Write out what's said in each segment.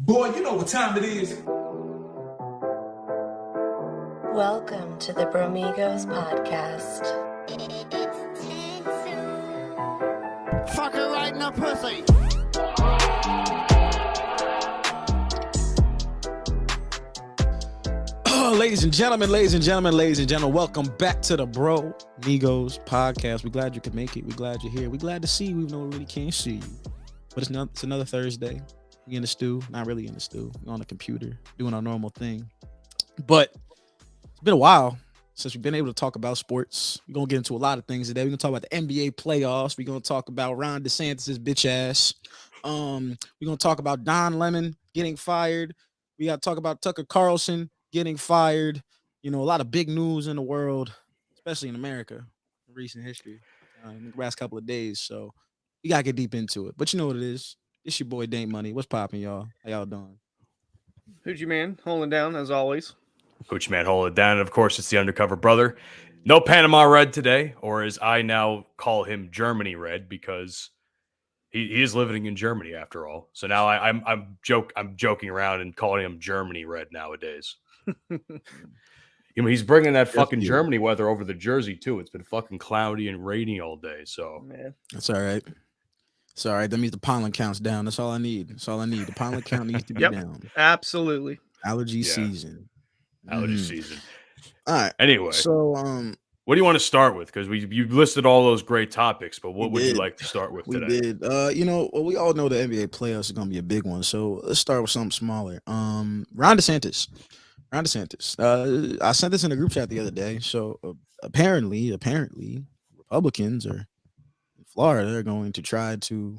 Boy, you know what time it is. Welcome to the Bromigos podcast. Fuck her right in the pussy. Ladies and gentlemen, welcome back to the Bromigos podcast. We're glad you could make it. We're glad you're here. We're glad to see you, even though we really can't see you. But it's another Thursday. We in the stew. Not really in the stew. We're on the computer doing our normal thing. But it's been a while since we've been able to talk about sports. We're going to get into a lot of things today. We're going to talk about the NBA playoffs. We're going to talk about Ron DeSantis' bitch ass. We're going to talk about Don Lemon getting fired. We got to talk about Tucker Carlson getting fired. You know, a lot of big news in the world, especially in America, in recent history, in the last couple of days. So we got to get deep into it. But you know what it is. It's your boy, Dane Money. What's popping, y'all? How y'all doing? Hoochie Man, holding down as always. Hoochie Man, hold it down. And of course, it's the undercover brother. No Panama Red today, or as I now call him, Germany Red, because he is living in Germany after all. So now I'm joking around and calling him Germany Red nowadays. You know, he's bringing that fucking Germany weather over the Jersey too. It's been fucking cloudy and rainy all day. So that's all right. It's all right. That means the pollen count's down. That's all I need. The pollen count needs to be down. Absolutely. Allergy season. Allergy season. All right. Anyway, so what do you want to start with? Because you listed all those great topics, but what would you like to start with today? We did. We all know the NBA playoffs is going to be a big one. So let's start with something smaller. Ron DeSantis. I sent this in a group chat the other day. So apparently, Republicans in Florida are going to try to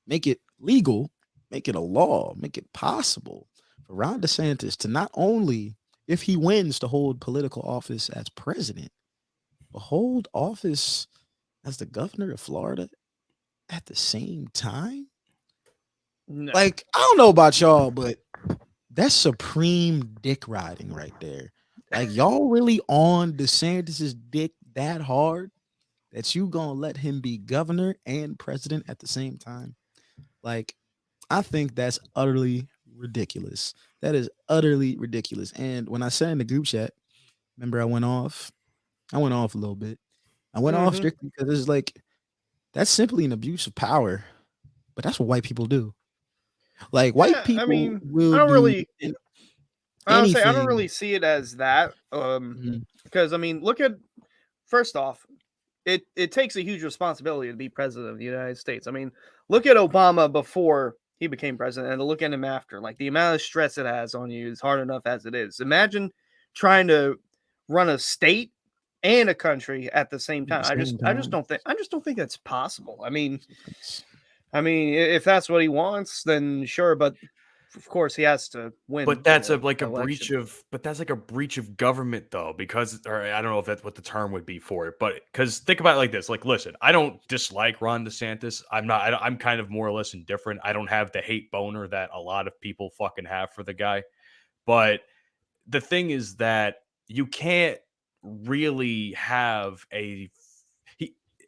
make it legal, make it a law, make it possible for Ron DeSantis to not only, if he wins, to hold political office as president, but hold office as the governor of Florida at the same time. No. Like, I don't know about y'all, but that's supreme dick riding right there. Like, y'all really on DeSantis's dick that hard that you gonna let him be governor and president at the same time? Like, I think that's utterly ridiculous. That is utterly ridiculous. And when I said in the group chat, remember I went off a little bit. I went off strictly because it's like, that's simply an abuse of power. But that's what white people do. Like, white people will I don't really anything. see it as that. Because look at, first off, it takes a huge responsibility to be president of the United States. I mean, look at Obama before he became president and look at him after. Like, the amount of stress it has on you is hard enough as it is. Imagine trying to run a state and a country at the same time. I just don't think that's possible. I mean, if that's what he wants, then sure, but of course he has to win. But that's a breach of government, though, because, or I don't know if that's what the term would be for it, but because think about it like this. Like, listen, I don't dislike Ron DeSantis. I'm kind of more or less indifferent. I don't have the hate boner that a lot of people fucking have for the guy. But the thing is that you can't really have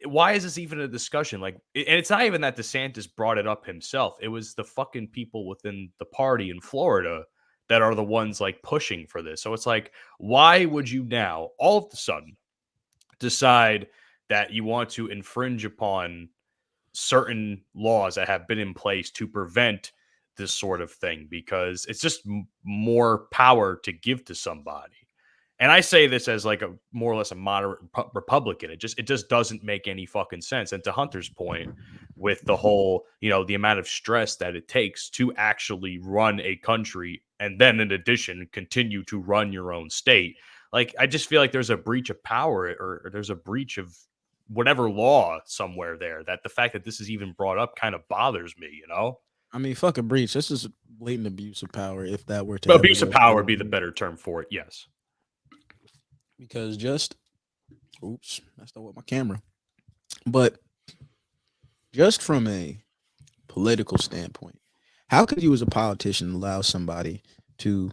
why is this even a discussion? Like, and it's not even that DeSantis brought it up himself. It was the fucking people within the party in Florida that are the ones like pushing for this. So it's like, why would you now all of a sudden decide that you want to infringe upon certain laws that have been in place to prevent this sort of thing? Because it's just more power to give to somebody. And I say this as like a more or less a moderate Republican. It just doesn't make any fucking sense. And to Hunter's point, with the whole, the amount of stress that it takes to actually run a country, and then in addition continue to run your own state, like, I just feel like there's a breach of power, or there's a breach of whatever law somewhere there, that the fact that this is even brought up kind of bothers me. I mean, fuck a breach. This is blatant abuse of power. If that were to abuse of power would be the better term for it. Yes. Because messed up with my camera. But just from a political standpoint, how could you as a politician allow somebody to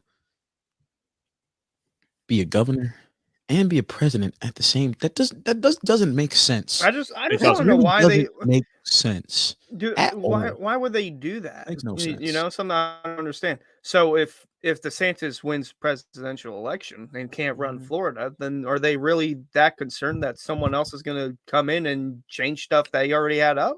be a governor and be a president at the same. Doesn't make sense. I just It want to doesn't. know Really why they doesn't make sense at all. why would they do that? Makes no You sense. know, something I don't understand. So if DeSantis wins presidential election and can't run Mhm. Florida, then are they really that concerned that someone else is going to come in and change stuff they already had up?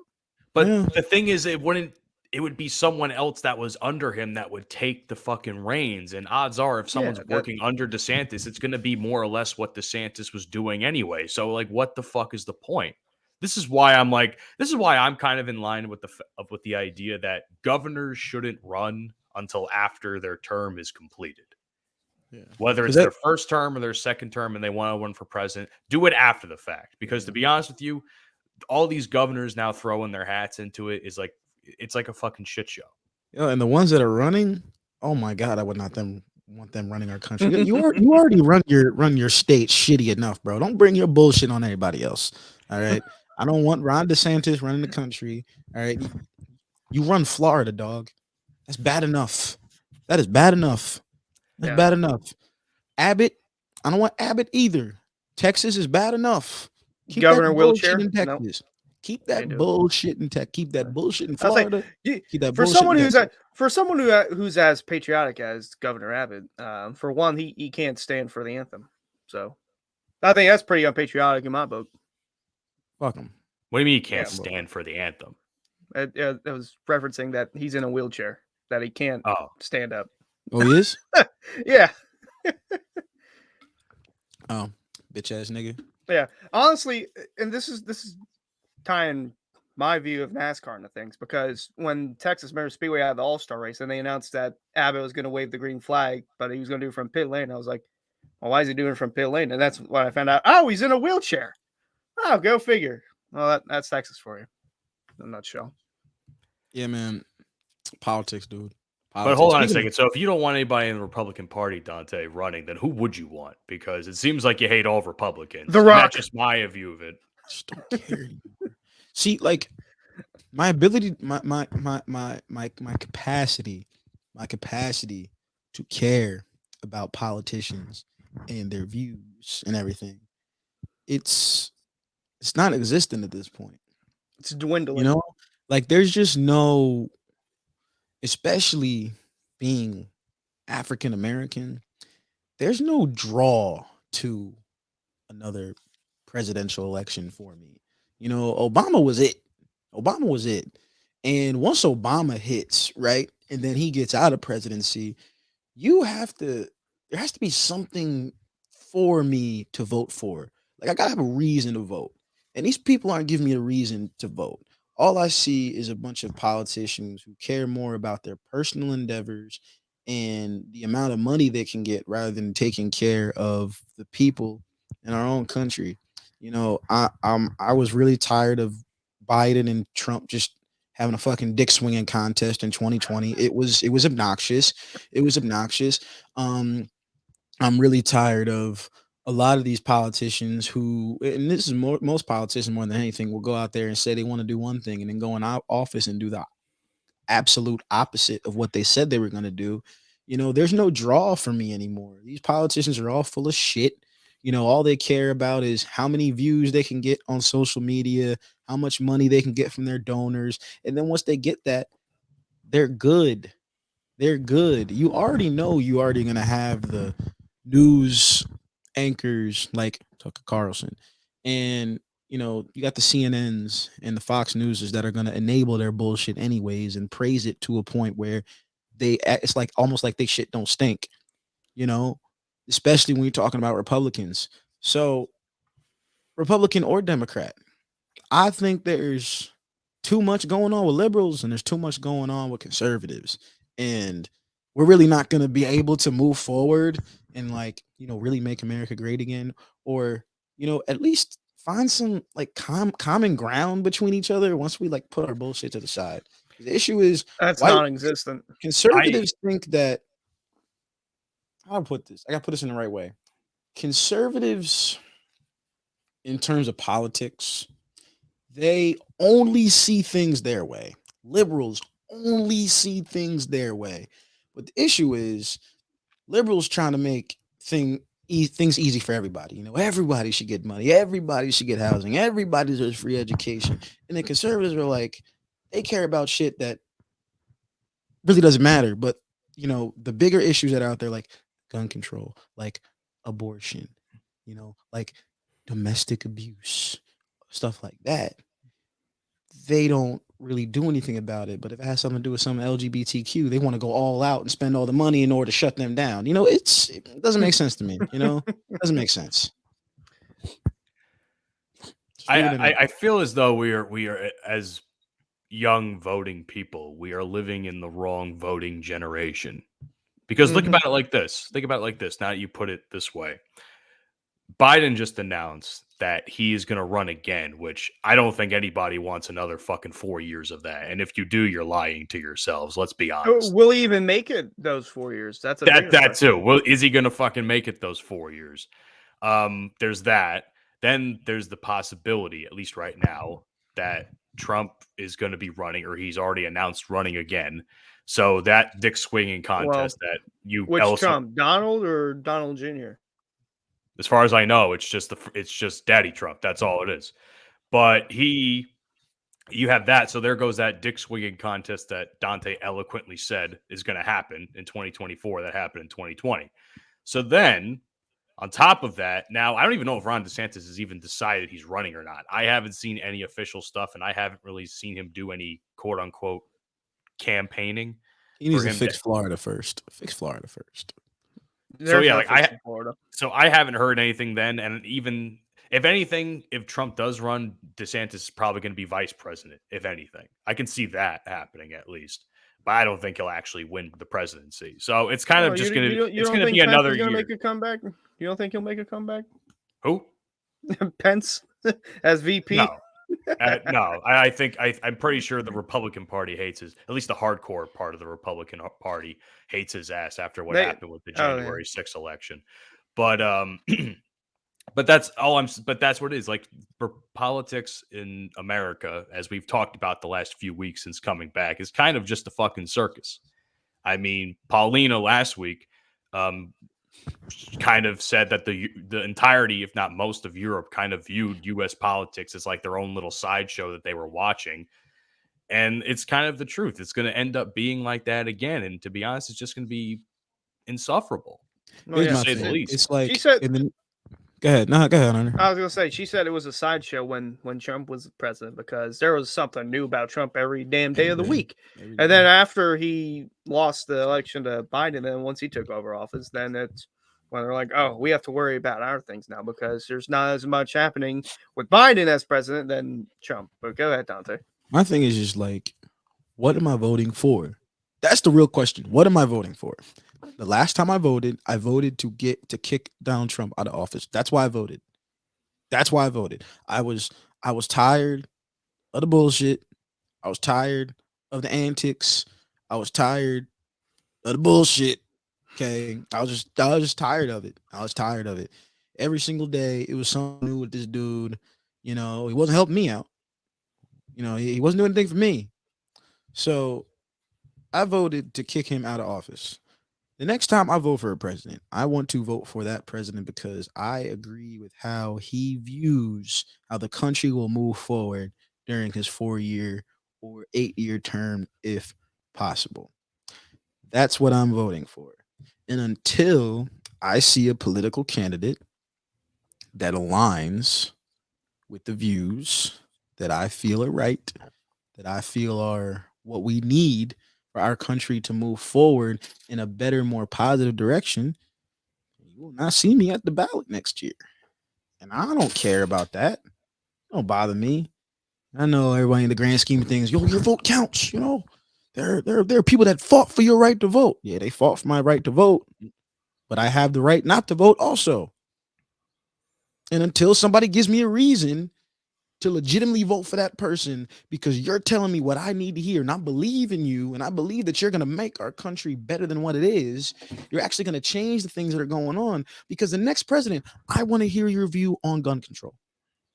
But Yeah. the thing is, it would be someone else that was under him that would take the fucking reins. And odds are, if someone's Yeah, that working under DeSantis, it's going to be more or less what DeSantis was doing anyway. So, like, what the fuck is the point? This is why I'm kind of in line with with the idea that governors shouldn't run until after their term is completed. Yeah. Whether Because it's their first term or their second term and they want to run for president, do it after the fact. Because to be honest with you, all these governors now throwing their hats into it is like it's like a fucking shit show. and the ones that are running, oh my god, I would not want them running our country. You already run your state shitty enough, bro. Don't bring your bullshit on anybody else. All right. I don't want Ron DeSantis running the country. All right. You run Florida, dog. That's bad enough. That is bad enough. That's Yeah. bad enough. Abbott, I don't want Abbott either. Texas is bad enough. Keep Governor that bullshit wheelchair? in No, Texas. Keep can't that do it. bullshit in Tech. Keep that bullshit in I'll say Florida. Keep that for bullshit someone in who's Texas. who's as patriotic as Governor Abbott, for one, he can't stand for the anthem. So I think that's pretty unpatriotic in my book. Fuck him. What do you mean you can't Yeah, stand for the anthem? It was referencing that he's in a wheelchair, that he can't Oh, stand up. Oh, he is? Yeah, Oh, bitch ass nigga. yeah. Honestly, and this is tying my view of NASCAR into things, because when Texas Motor Speedway had the All-Star race and they announced that Abbott was going to wave the green flag, but he was going to do it from pit lane, I was like, well, why is he doing it from pit lane? And that's when I found out, oh, he's in a wheelchair. Oh, go figure. Well, that's Texas for you in a nutshell. Yeah, man. Politics, dude. but hold on a Speaking second. So if you don't want anybody in the Republican Party, Dante, running, then who would you want? Because it seems like you hate all Republicans. The And Rock. that's just my view of it. just don't care anymore. See, like my ability, my capacity to care about politicians and their views and everything. It's not existent at this point. It's dwindling. You know, like there's just no, especially being African American, there's no draw to another presidential election for me. You know, Obama was it. Obama was it. And once Obama hits, right, and then he gets out of presidency, there has to be something for me to vote for. Like I gotta have a reason to vote. And these people aren't giving me a reason to vote. All I see is a bunch of politicians who care more about their personal endeavors and the amount of money they can get rather than taking care of the people in our own country. You know, I was really tired of Biden and Trump just having a fucking dick swinging contest in 2020. It was obnoxious. It was obnoxious. Um, I'm really tired of a lot of these politicians who, and this is most politicians more than anything, will go out there and say they want to do one thing and then go in office and do the absolute opposite of what they said they were going to do. You know, there's no draw for me anymore. These politicians are all full of shit. You know, all they care about is how many views they can get on social media, how much money they can get from their donors. And then once they get that, they're good. They're good. You already know you already going to have the news anchors like Tucker Carlson. And you know, you got the CNNs and the Fox Newses that are going to enable their bullshit anyways and praise it to a point where it's like almost like they shit don't stink, you know, especially when you're talking about Republicans. So, Republican or Democrat, I think there's too much going on with liberals and there's too much going on with conservatives. And we're really not going to be able to move forward and, like, you know, really make America great again, or, you know, at least find some like common ground between each other once we like put our bullshit to the side. The issue is That's white non-existent. conservatives think that, how to put this? I got to put this in the right way. Conservatives, in terms of politics, they only see things their way. Liberals only see things their way. But the issue is liberals trying to make things easy for everybody. You know, everybody should get money, everybody should get housing, everybody deserves free education. And the conservatives are like, they care about shit that really doesn't matter. But you know, the bigger issues that are out there, like gun control, like abortion, you know, like domestic abuse, stuff like that, they don't really do anything about it. But if it has something to do with some LGBTQ, they want to go all out and spend all the money in order to shut them down. You know, it doesn't make sense to me. You know, it doesn't make sense. I feel as though we are as young voting people, we are living in the wrong voting generation. Because think about it like this. Think about it like this. Now that you put it this way. Biden just announced that he is going to run again, which I don't think anybody wants another fucking 4 years of that. And if you do, you're lying to yourselves. Let's be honest. Will he even make it those 4 years? That's that too. Well, is he going to fucking make it those 4 years? There's that. Then there's the possibility, at least right now, that Trump is going to be running, or he's already announced running again. So that dick swinging contest that you which Trump, Donald or Donald Jr. As far as I know, it's just Daddy Trump. That's all it is. But you have that. So there goes that dick swinging contest that Dante eloquently said is going to happen in 2024. That happened in 2020. So then, on top of that, now I don't even know if Ron DeSantis has even decided he's running or not. I haven't seen any official stuff, and I haven't really seen him do any quote unquote campaigning. He needs to fix Florida first. Fix Florida first. So yeah, like I haven't heard anything then, and even if anything, if Trump does run, DeSantis is probably going to be vice president. If anything, I can see that happening at least, but I don't think he'll actually win the presidency. So it's kind of just going to it's going to be another year. Make a comeback? You don't think he'll make a comeback? Who? Pence as VP? No. No, I think I'm pretty sure the Republican Party hates his, at least the hardcore part of the Republican Party hates his ass after what happened with the January 6th election. But but that's all but that's what it is. Like for politics in America, as we've talked about the last few weeks since coming back, is kind of just a fucking circus. I mean, Paulina last week kind of said that the entirety, if not most of Europe, kind of viewed U.S. politics as like their own little sideshow that they were watching. And it's kind of the truth. It's going to end up being like that again. And to be honest, it's just going to be insufferable. To say the least. It's like, she said, go ahead. No, go ahead, Hunter. I was going to say, she said it was a sideshow when Trump was president because there was something new about Trump every damn day of the week. And then after he lost the election to Biden, then once he took over office, then it's when they're like, oh, we have to worry about our things now because there's not as much happening with Biden as president than Trump. But go ahead, Dante. My thing is just like, what am I voting for? That's the real question. What am I voting for? The last time I voted to kick Donald Trump out of office. That's why I voted. I was tired of the bullshit. I was tired of the antics. I was tired of the bullshit. Okay. I was just tired of it. Every single day it was something new with this dude. You know, he wasn't helping me out. You know, he wasn't doing anything for me. So I voted to kick him out of office. The next time I vote for a president, I want to vote for that president because I agree with how he views how the country will move forward during his 4-year or 8-year term, if possible. That's what I'm voting for. And until I see a political candidate that aligns with the views that I feel are right, that I feel are what we need for our country to move forward in a better, more positive direction, you will not see me at the ballot next year. And I don't care about that. It don't bother me. I know everybody in the grand scheme of things, your vote counts, you know. There are people that fought for your right to vote. Yeah, they fought for my right to vote, but I have the right not to vote also. And until somebody gives me a reason to legitimately vote for that person because you're telling me what I need to hear and I believe in you and I believe that you're going to make our country better than what it is, you're actually going to change the things that are going on, because the next president, I want to hear your view on gun control.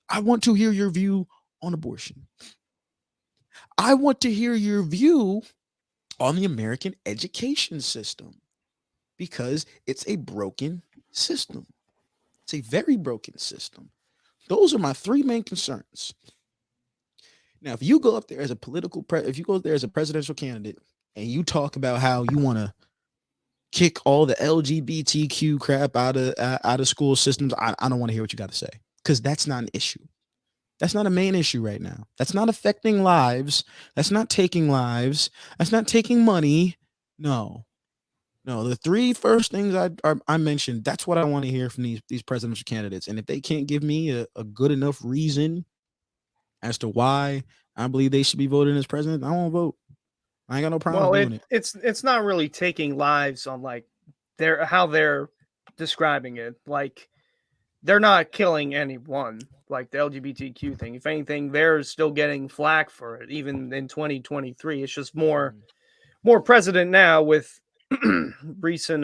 I want to hear your view on abortion. I want to hear your view on the American education system because it's a broken system. It's a very broken system. Those are my three main concerns. Now, if you go up there as a if you go there as a presidential candidate and you talk about how you want to kick all the LGBTQ crap out of school systems, I don't want to hear what you got to say, because that's not an issue. That's not a main issue right now. That's not affecting lives. That's not taking lives. That's not taking money. No, the three first things I mentioned, that's what I want to hear from these presidential candidates. And if they can't give me a good enough reason as to why I believe they should be voted as president, I won't vote. I ain't got no problem doing it. It's not really taking lives on like how they're describing it. Like, they're not killing anyone, like the LGBTQ thing. If anything, they're still getting flack for it, even in 2023. It's just more precedent now with recent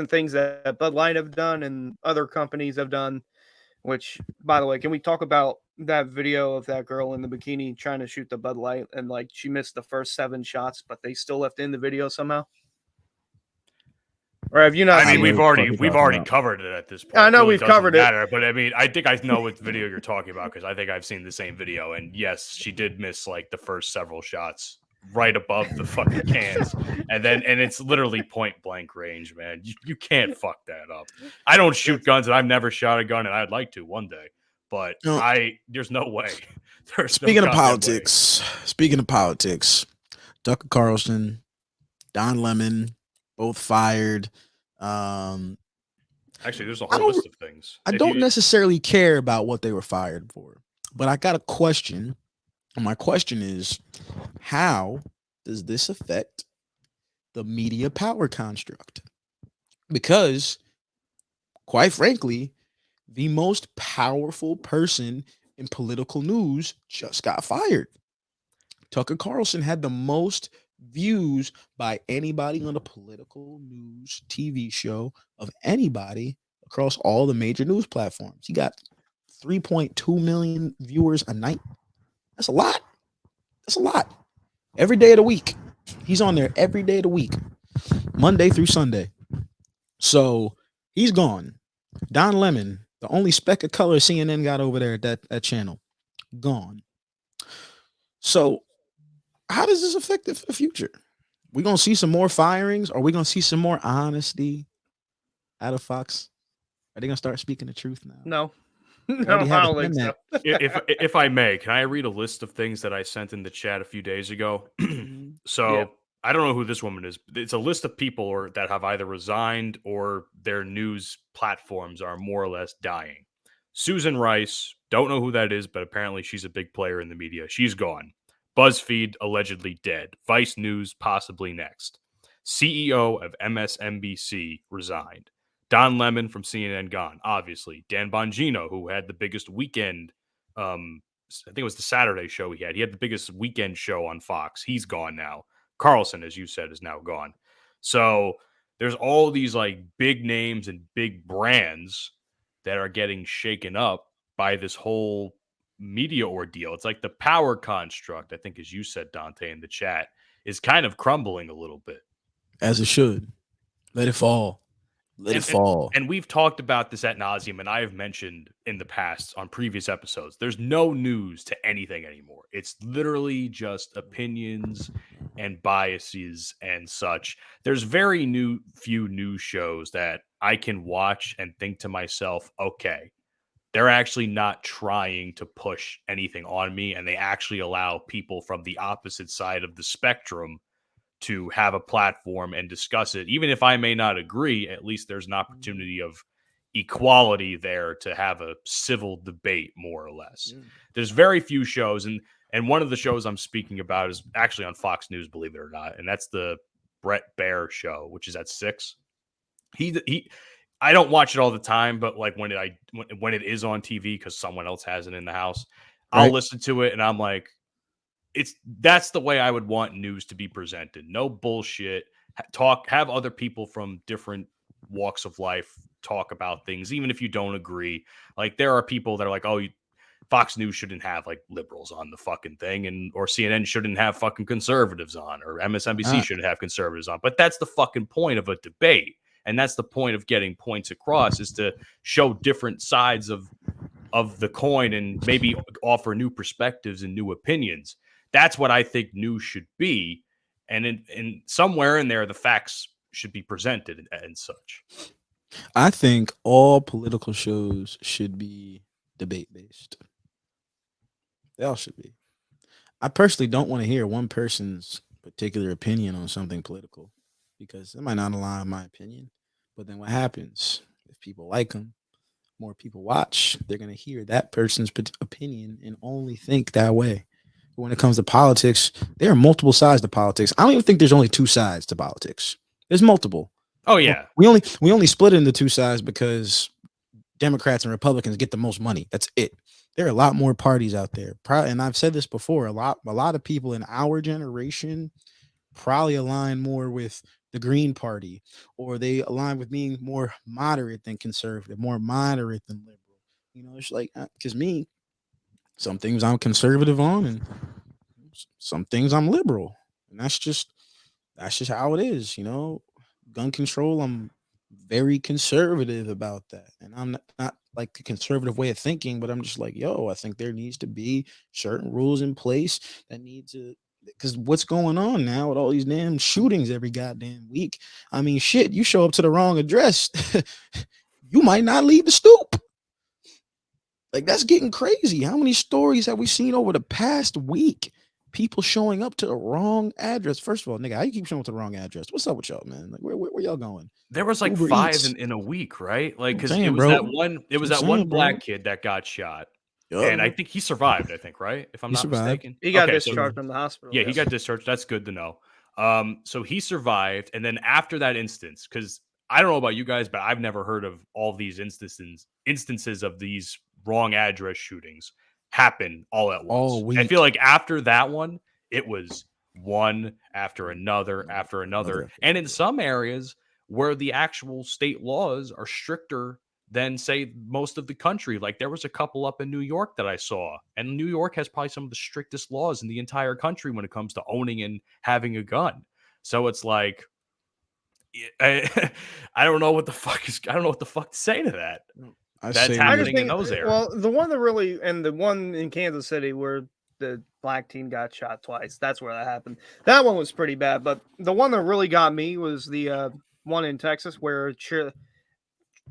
things that Bud Light have done and other companies have done. Which, by the way, can we talk about that video of that girl in the bikini trying to shoot the Bud Light and like she missed the first 7 shots, but they still left in the video somehow? Or have you not? I mean, we've already covered it at this point. I know we've covered it, but I mean, I think I know what video you're talking about, because I think I've seen the same video. And yes, she did miss like the first several shots right above the fucking cans, and it's literally point blank range, man. You can't fuck that up. I don't shoot guns, and I've never shot a gun, and I'd like to one day, but there's no way. Speaking of politics, Tucker Carlson, Don Lemon, both fired. Actually, there's a whole list of things. I don't necessarily care about what they were fired for, but I got a question. And my question is, how does this affect the media power construct? Because, quite frankly, the most powerful person in political news just got fired. Tucker Carlson had the most views by anybody on a political news TV show of anybody across all the major news platforms. He got 3.2 million viewers a night. That's a lot. Every day of the week. He's on there every day of the week, Monday through Sunday. So he's gone. Don Lemon, the only speck of color CNN got over there at that channel, gone. So how does this affect the future? We gonna see some more firings? Are we gonna see some more honesty out of Fox? Are they gonna start speaking the truth now? No. No, I don't think so. If I may, can I read a list of things that I sent in the chat a few days ago? So I don't know who this woman is. It's a list of people that have either resigned or their news platforms are more or less dying. Susan Rice, don't know who that is, but apparently she's a big player in the media. She's gone. BuzzFeed, allegedly dead. Vice News, possibly next. CEO of MSNBC, resigned. Don Lemon from CNN, gone, obviously. Dan Bongino, who had the biggest weekend, I think it was the Saturday show he had. He had the biggest weekend show on Fox. He's gone now. Carlson, as you said, is now gone. So there's all these like big names and big brands that are getting shaken up by this whole media ordeal. It's like the power construct, I think, as you said, Dante, in the chat, is kind of crumbling a little bit. As it should. Let it fall. Let it fall. And we've talked about this ad nauseum, and I have mentioned in the past on previous episodes, there's no news to anything anymore. It's literally just opinions and biases and such. There's very few news shows that I can watch and think to myself, okay, they're actually not trying to push anything on me, and they actually allow people from the opposite side of the spectrum to have a platform and discuss it. Even if I may not agree, at least there's an opportunity of equality there to have a civil debate, more or less. There's very few shows, and one of the shows I'm speaking about is actually on Fox News, believe it or not, and that's the Brett Baer show, which is at 6. I don't watch it all the time, but like when it is on TV because someone else has it in the house, right, I'll listen to it, and I'm like, that's the way I would want news to be presented. No bullshit. Have other people from different walks of life talk about things, even if you don't agree. Like, there are people that are like, oh, Fox News shouldn't have like liberals on the fucking thing, or CNN shouldn't have fucking conservatives on, or MSNBC shouldn't have conservatives on. But that's the fucking point of a debate. And that's the point of getting points across, is to show different sides of the coin and maybe offer new perspectives and new opinions. That's what I think news should be. And in somewhere in there, the facts should be presented and such. I think all political shows should be debate based. They all should be. I personally don't want to hear one person's particular opinion on something political because it might not align with my opinion. But then what happens if people like them? More people watch, they're going to hear that person's opinion and only think that way. But when it comes to politics, there are multiple sides to politics. I don't even think there's only two sides to politics. There's multiple. Oh yeah. We only split it into two sides because Democrats and Republicans get the most money. That's it. There are a lot more parties out there. And I've said this before, a lot of people in our generation probably align more with the Green Party, or they align with being more moderate than conservative, more moderate than liberal. You know, it's like, because me, some things I'm conservative on and some things I'm liberal. And that's just how it is, you know. Gun control, I'm very conservative about that. And I'm not like the conservative way of thinking, but I'm just like, yo, I think there needs to be certain rules in place that need to, because what's going on now with all these damn shootings every goddamn week? I mean, shit, you show up to the wrong address, you might not leave the stoop. Like, that's getting crazy. How many stories have we seen over the past week? People showing up to the wrong address. First of all, nigga, how you keep showing up to the wrong address? What's up with y'all, man? Like, where y'all going? There was like Uber 5 Eats. in a week, right? Like, because saying, it was bro. that one. It was I'm that one saying, bro. black kid that got shot, and I think he survived. I think, right? If I'm He not survived. mistaken, He got Okay, so- discharged from the hospital. yeah, he yes. got discharged. That's good to know. So he survived, and then after that instance, because I don't know about you guys, but I've never heard of all these instances of these wrong address shootings happen all at once. All week. I feel like after that one, it was one after another after another, and in some areas where the actual state laws are stricter than, say, most of the country. Like, there was a couple up in New York that I saw, and New York has probably some of the strictest laws in the entire country when it comes to owning and having a gun. So it's like, I don't know what the fuck to say to that. That's happening in those areas. Well, the one that really, and the one in Kansas City where the black teen got shot twice, that's where that happened. That one was pretty bad, but the one that really got me was the one in Texas where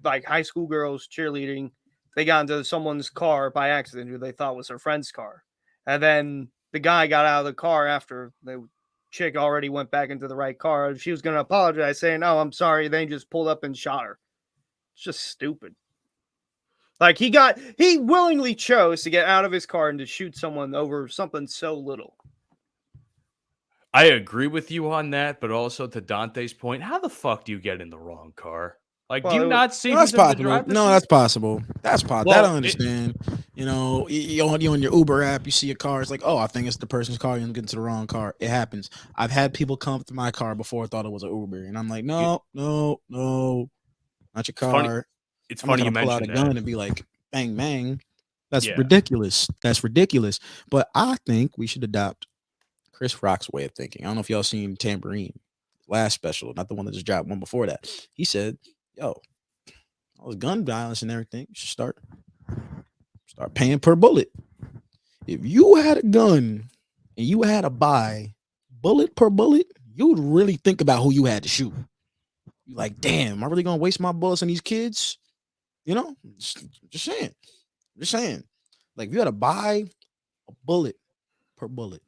like high school girls cheerleading, they got into someone's car by accident who they thought was her friend's car. And then the guy got out of the car after the chick already went back into the right car. She was going to apologize, saying, "Oh, I'm sorry." They just pulled up and shot her. It's just stupid. Like, he willingly chose to get out of his car and to shoot someone over something so little. I agree with you on that, but also to Dante's point, how the fuck do you get in the wrong car? Like, do you not see that's who's in the possible? driver's No, seat? that's possible. That's possible. Well, I don't understand. You know, you on your Uber app, you see a car. It's like, oh, I think it's the person's car. You get into the wrong car. It happens. I've had people come up to my car before, thought it was an Uber, and I'm like, no, not your car. It's I'm funny not you gonna pull out a mentioned gun that. and be like, bang, bang. That's Yeah. ridiculous. That's ridiculous. But I think we should adopt Chris Rock's way of thinking. I don't know if y'all seen Tambourine, last special, not the one that just dropped, one before that. He said, yo, all this gun violence and everything, you should start paying per bullet. If you had a gun and you had to buy bullet per bullet, you would really think about who you had to shoot. You're like, damn, am I really gonna waste my bullets on these kids? You know, just saying. Like, if you had to buy a bullet per bullet.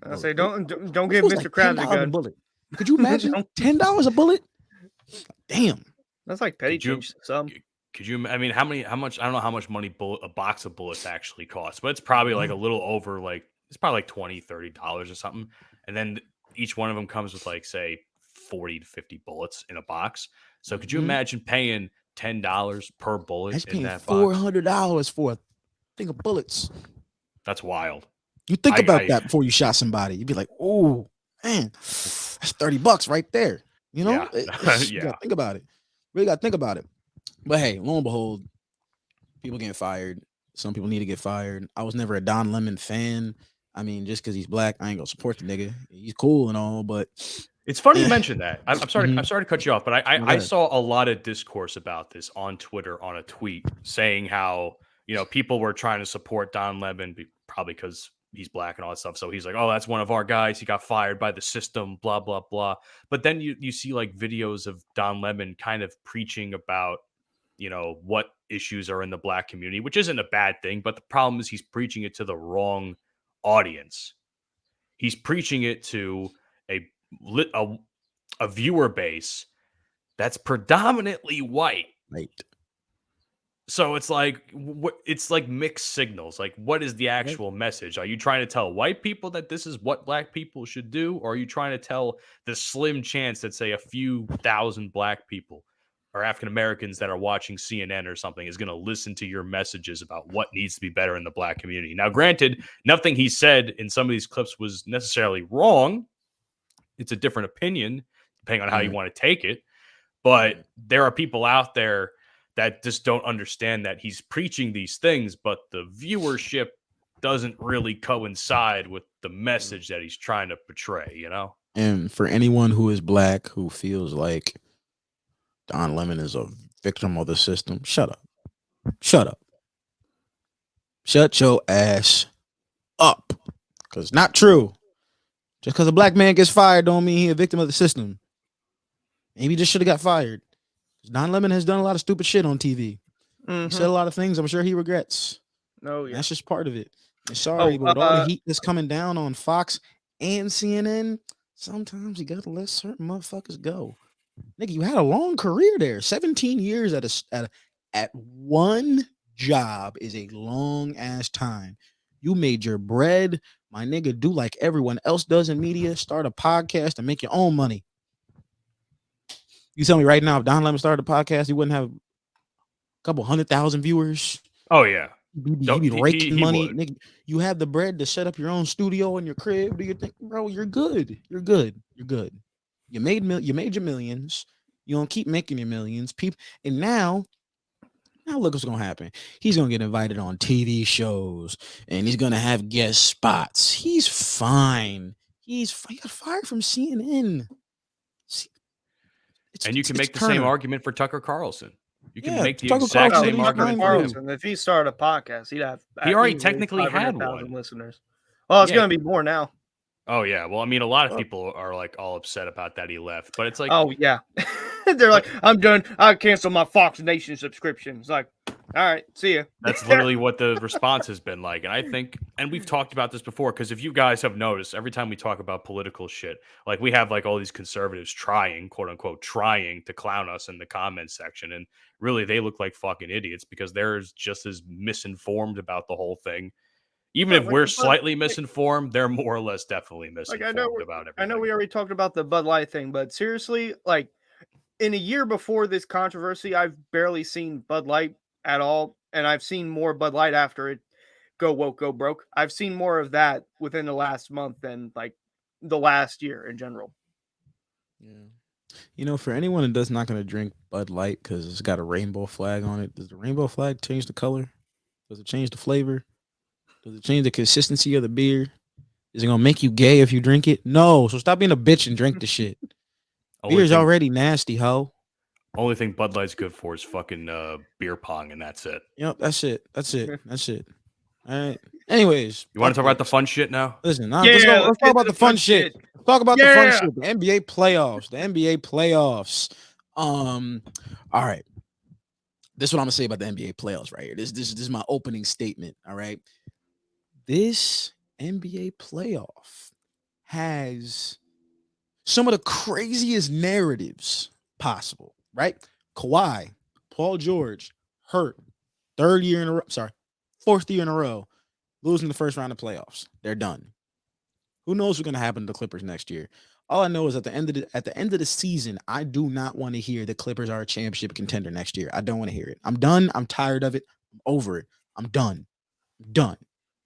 I say, don't give It was Mr. like Krabs a $10 gun. bullet. Could you imagine $10 a bullet? Damn. That's like petty change. Could you? I mean, how much? I don't know how much money a box of bullets actually costs, but it's probably like a little over, like it's probably like $20-$30 or something. And then each one of them comes with, like, say, 40 to 50 bullets in a box. So could you imagine paying $10 per bullet in that box? $400 for a thing of bullets. That's wild. You think about that before you shot somebody. You'd be like, oh man, that's $30 right there. You know, Yeah. You gotta think about it. Really gotta think about it. But hey, lo and behold, people getting fired. Some people need to get fired. I was never a Don Lemon fan. I mean, just because he's black, I ain't gonna support the nigga. He's cool and all, but It's funny you mentioned that. I'm sorry. Mhm. I'm sorry to cut you off, but I ahead. saw a lot of discourse about this on Twitter on a tweet saying how people were trying to support Don Lemon probably because he's black and all that stuff. So he's like, oh, that's one of our guys. He got fired by the system. Blah blah blah. But then you see like videos of Don Lemon kind of preaching about what issues are in the black community, which isn't a bad thing. But the problem is he's preaching it to the wrong audience. He's preaching it to a a viewer base that's predominantly white. Right. So it's like it's like mixed signals. Like, what is the actual message? Are you trying to tell white people that this is what black people should do, or are you trying to tell the slim chance that say a few thousand black people or African Americans that are watching CNN or something is going to listen to your messages about what needs to be better in the black community? Now, granted, nothing he said in some of these clips was necessarily wrong. It's a different opinion depending on how you want to take it. But there are people out there that just don't understand that he's preaching these things, but the viewership doesn't really coincide with the message that he's trying to portray, And for anyone who is black who feels like Don Lemon is a victim of the system, shut up. Shut up. Shut your ass up. Because not true. Just because a black man gets fired don't mean he's a victim of the system. Maybe he just should have got fired. Don Lemon has done a lot of stupid shit on TV. He said a lot of things I'm sure he regrets. No, yeah. That's just part of it. And sorry, but with all the heat that's coming down on Fox and CNN, sometimes you gotta let certain motherfuckers go. Nigga, you had a long career there. 17 years at one job is a long ass time. You made your bread, my nigga. Do like everyone else does in media. Start a podcast and make your own money. You tell me right now, if Don Lemon started a podcast, he wouldn't have a couple 100,000 viewers. Oh yeah, he'd be raking money. Nigga, you have the bread to set up your own studio in your crib. Do you think, bro? You're good. You're good. You're good. You made your millions. You don't keep making your millions, people. And now look what's gonna happen. He's gonna get invited on TV shows, and he's gonna have guest spots. He's fine. He got fired from CNN. And you can make the same argument for Tucker Carlson. You can make the Tucker exact Carlson, same argument for him. If he started a podcast, he'd have. He already technically had one. Listeners. Well, it's going to be more now. Oh yeah. Well, I mean, a lot of people are like all upset about that he left, but it's like, oh yeah, they're like, I'm done. I cancel my Fox Nation subscription. It's like, all right, see ya. That's literally what the response has been like. And I think, and we've talked about this before, because if you guys have noticed, every time we talk about political shit, like we have like all these conservatives trying, quote unquote, trying to clown us in the comments section. And really they look like fucking idiots because they're just as misinformed about the whole thing. Even if we're slightly misinformed, they're more or less definitely misinformed about everything. I know we already talked about the Bud Light thing, but seriously, like in a year before this controversy, I've barely seen Bud Light at all. And I've seen more Bud Light after it go woke, go broke. I've seen more of that within the last month than like the last year in general. Yeah. For anyone that's not going to drink Bud Light because it's got a rainbow flag on it, does the rainbow flag change the color? Does it change the flavor? Does it change the consistency of the beer? Is it going to make you gay if you drink it? No. So stop being a bitch and drink the shit. Beer's already nasty, ho. Only thing Bud Light's good for is fucking beer pong, and that's it. Yep, that's it. That's it. All right. Anyways. You want to talk about the fun shit now? Listen, let's talk about the fun shit. Talk about the fun shit. The NBA playoffs. All right. This is what I'm going to say about the NBA playoffs right here. This is my opening statement, all right? This NBA playoff has some of the craziest narratives possible, right? Kawhi, Paul George, hurt, fourth year in a row, losing the first round of playoffs. They're done. Who knows what's going to happen to the Clippers next year? All I know is at the end of the season, I do not want to hear the Clippers are a championship contender next year. I don't want to hear it. I'm done. I'm tired of it. I'm over it. I'm done.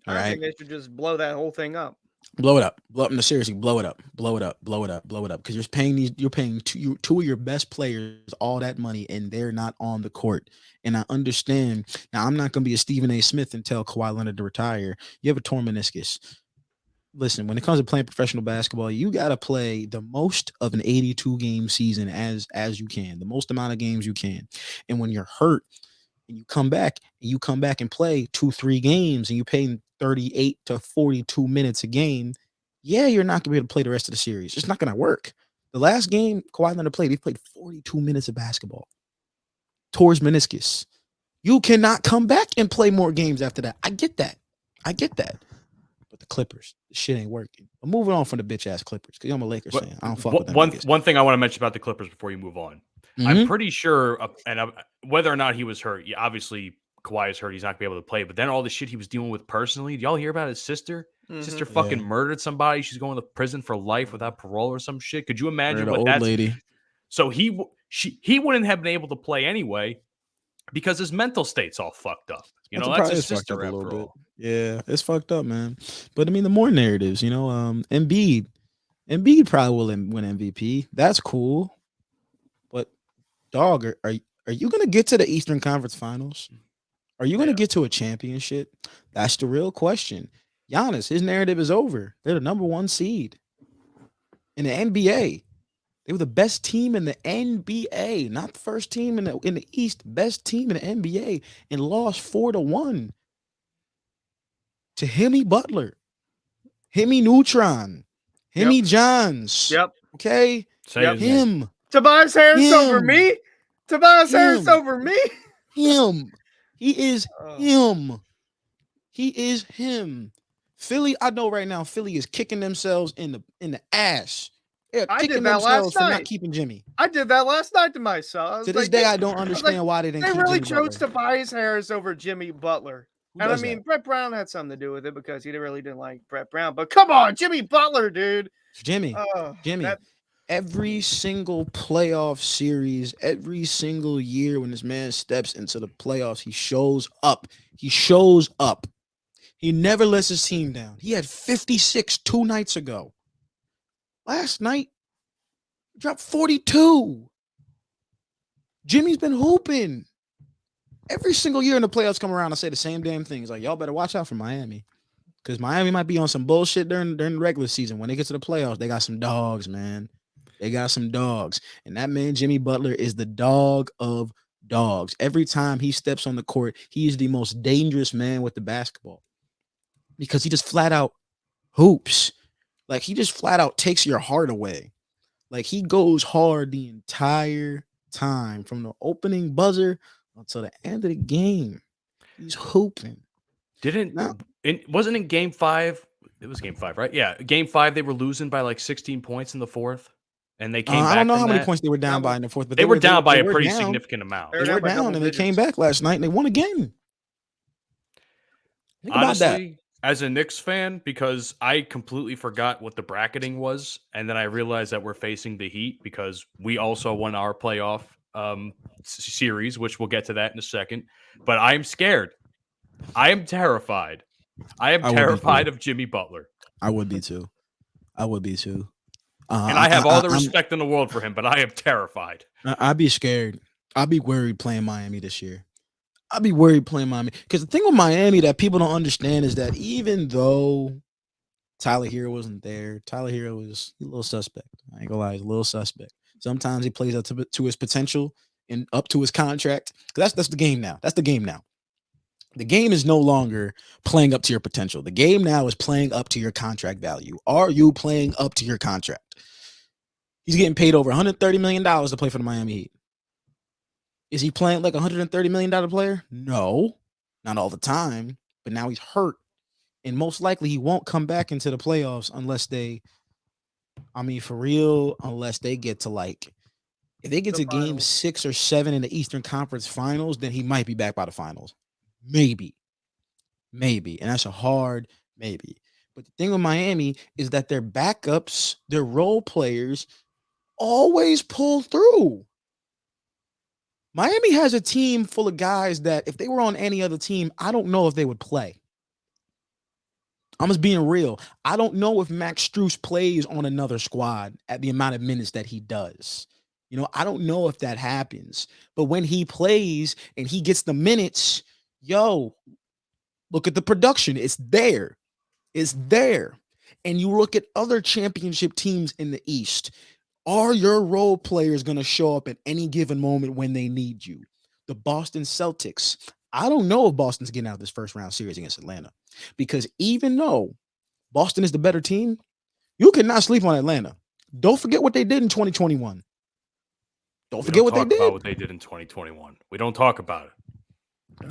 All right. I think they should just blow that whole thing up. Blow it up. No, seriously, blow it up. Because you're paying two of your best players all that money, and they're not on the court. And I understand. Now, I'm not going to be a Stephen A. Smith and tell Kawhi Leonard to retire. You have a torn meniscus. listen, when it comes to playing professional basketball, you got to play the most of an 82 game season as you can, the most amount of games you can. And when you're hurt and you come back and play 2-3 games and you're paying 38 to 42 minutes a game, yeah, you're not gonna be able to play the rest of the series. It's not gonna work. The last game Kawhi Leonard played, he played 42 minutes of basketball. Towards meniscus. You cannot come back and play more games after that. I get that. But the Clippers, the shit ain't working. I'm moving on from the bitch ass Clippers because I'm a Lakers fan. I don't fuck with them. One thing I want to mention about the Clippers before you move on. I'm pretty sure, whether or not he was hurt, obviously Kawhi is hurt. He's not gonna be able to play. But then all the shit he was dealing with personally. Did y'all hear about his sister? Sister fucking murdered somebody. She's going to prison for life without parole or some shit. Could you imagine what that's? Lady. So he wouldn't have been able to play anyway because his mental state's all fucked up. You know, that's his sister after all. Yeah, it's fucked up, man. But I mean, the more narratives, you know, Embiid probably will win MVP. That's cool. But dog, are you gonna get to the Eastern Conference Finals? Are you gonna get to a championship? That's the real question. Giannis, his narrative is over. They're the number 1 seed in the NBA. They were the best team in the NBA, not the first team in the East, best team in the NBA, and lost 4-1 to Hemi Butler, Hemi Neutron, Hemi Johns. Yep. Okay. Him. Tobias Harris over me. Tobias Harris over me. Him. He is him. He is him. Philly, I know right now, Philly is kicking themselves in the ass. They're kicking themselves for not keeping Jimmy. I did that last night to myself. To this day, I don't understand why they didn't. They really chose Tobias Harris over Jimmy Butler. And I mean, Brett Brown had something to do with it because he really didn't like Brett Brown. But come on, Jimmy Butler, dude. Jimmy. Every single playoff series, every single year when this man steps into the playoffs, he shows up. He never lets his team down. He had 56 2 nights ago. Last night, he dropped 42. Jimmy's been hooping. Every single year in the playoffs come around, I say the same damn things. Like, y'all better watch out for Miami. Because Miami might be on some bullshit during the regular season. When they get to the playoffs, they got some dogs, man. They got some dogs. And that man, Jimmy Butler, is the dog of dogs. Every time he steps on the court, he is the most dangerous man with the basketball. Because he just flat out hoops. Like, he just flat out takes your heart away. Like, he goes hard the entire time from the opening buzzer until the end of the game. He's hooping. Wasn't in game 5? It was game 5, right? Yeah, game 5 they were losing by like 16 points in the 4th, and they came back. I don't know how many points they were down by in the 4th, but they were down by a pretty significant amount. They were down, and they came back last night and they won a game. Think Honestly, about that. As a Knicks fan, because I completely forgot what the bracketing was, and then I realized that we're facing the Heat because we also won our playoff series, which we'll get to that in a second. But I'm scared. I am terrified. I am terrified of Jimmy Butler. I would be too. And I have all the respect in the world for him, but I am terrified. I'd be scared. I'd be worried playing Miami this year. I'd be worried playing Miami. Because the thing with Miami that people don't understand is that even though Tyler Hero wasn't there, Tyler Hero was a little suspect. I ain't gonna lie, he's a little suspect. Sometimes he plays up to his potential and up to his contract. That's the game now. That's the game now. The game is no longer playing up to your potential. The game now is playing up to your contract value. Are you playing up to your contract? He's getting paid over $130 million to play for the Miami Heat. Is he playing like a $130 million player? No, not all the time. But now he's hurt. And most likely he won't come back into the playoffs unless unless they get to like, if they get to game 6 or 7 in the Eastern Conference Finals, then he might be back by the finals. Maybe. And that's a hard maybe. But the thing with Miami is that their backups, their role players, always pull through. Miami has a team full of guys that if they were on any other team, I don't know if they would play. I'm just being real. I don't know if Max Strus plays on another squad at the amount of minutes that he does. You know, I don't know if that happens. But when he plays and he gets the minutes, look at the production. It's there. and you look at other championship teams in the East, are your role players going to show up at any given moment when they need you? The Boston Celtics. I don't know if Boston's getting out of this first round series against Atlanta, because even though Boston is the better team, you cannot sleep on Atlanta. Don't forget what they did in 2021. Don't forget what they did. About what they did in 2021. We don't talk about it.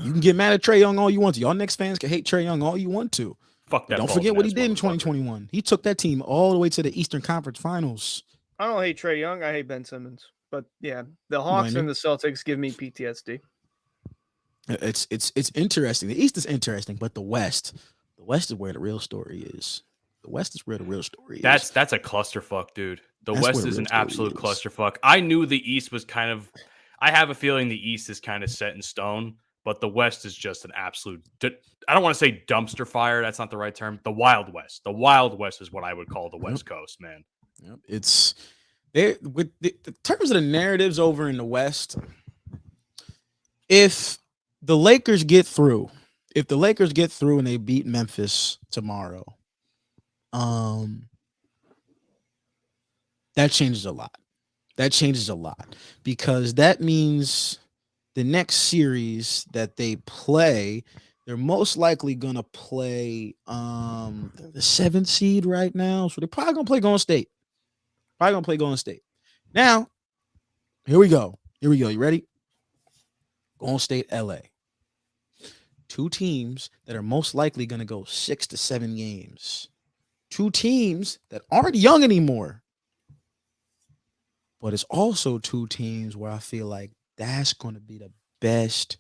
You can get mad at Trae Young all you want to. Y'all Knicks fans can hate Trae Young all you want to. Fuck that. But don't forget what he did in 2021. He took that team all the way to the Eastern Conference Finals. I don't hate Trae Young. I hate Ben Simmons. But yeah, the Hawks and the Celtics give me PTSD. It's interesting. The East is interesting, but the West is where the real story is. The West is where the real story is. That's a clusterfuck, dude. The West is an absolute clusterfuck. I knew the East was kind of. I have a feeling the East is kind of set in stone, but the West is just an absolute. I don't want to say dumpster fire. That's not the right term. The Wild West. The Wild West is what I would call the West Coast, man. Yep. It's there with the terms of the narratives over in the West. If the Lakers get through, and they beat Memphis tomorrow, that changes a lot. Because that means the next series that they play, they're most likely gonna play the 7th seed right now. So they're probably gonna play Golden State. Now, here we go. You ready? Golden State, LA. Two teams that are most likely gonna go 6 to 7 games. Two teams that aren't young anymore. But it's also two teams where I feel like that's going to be the best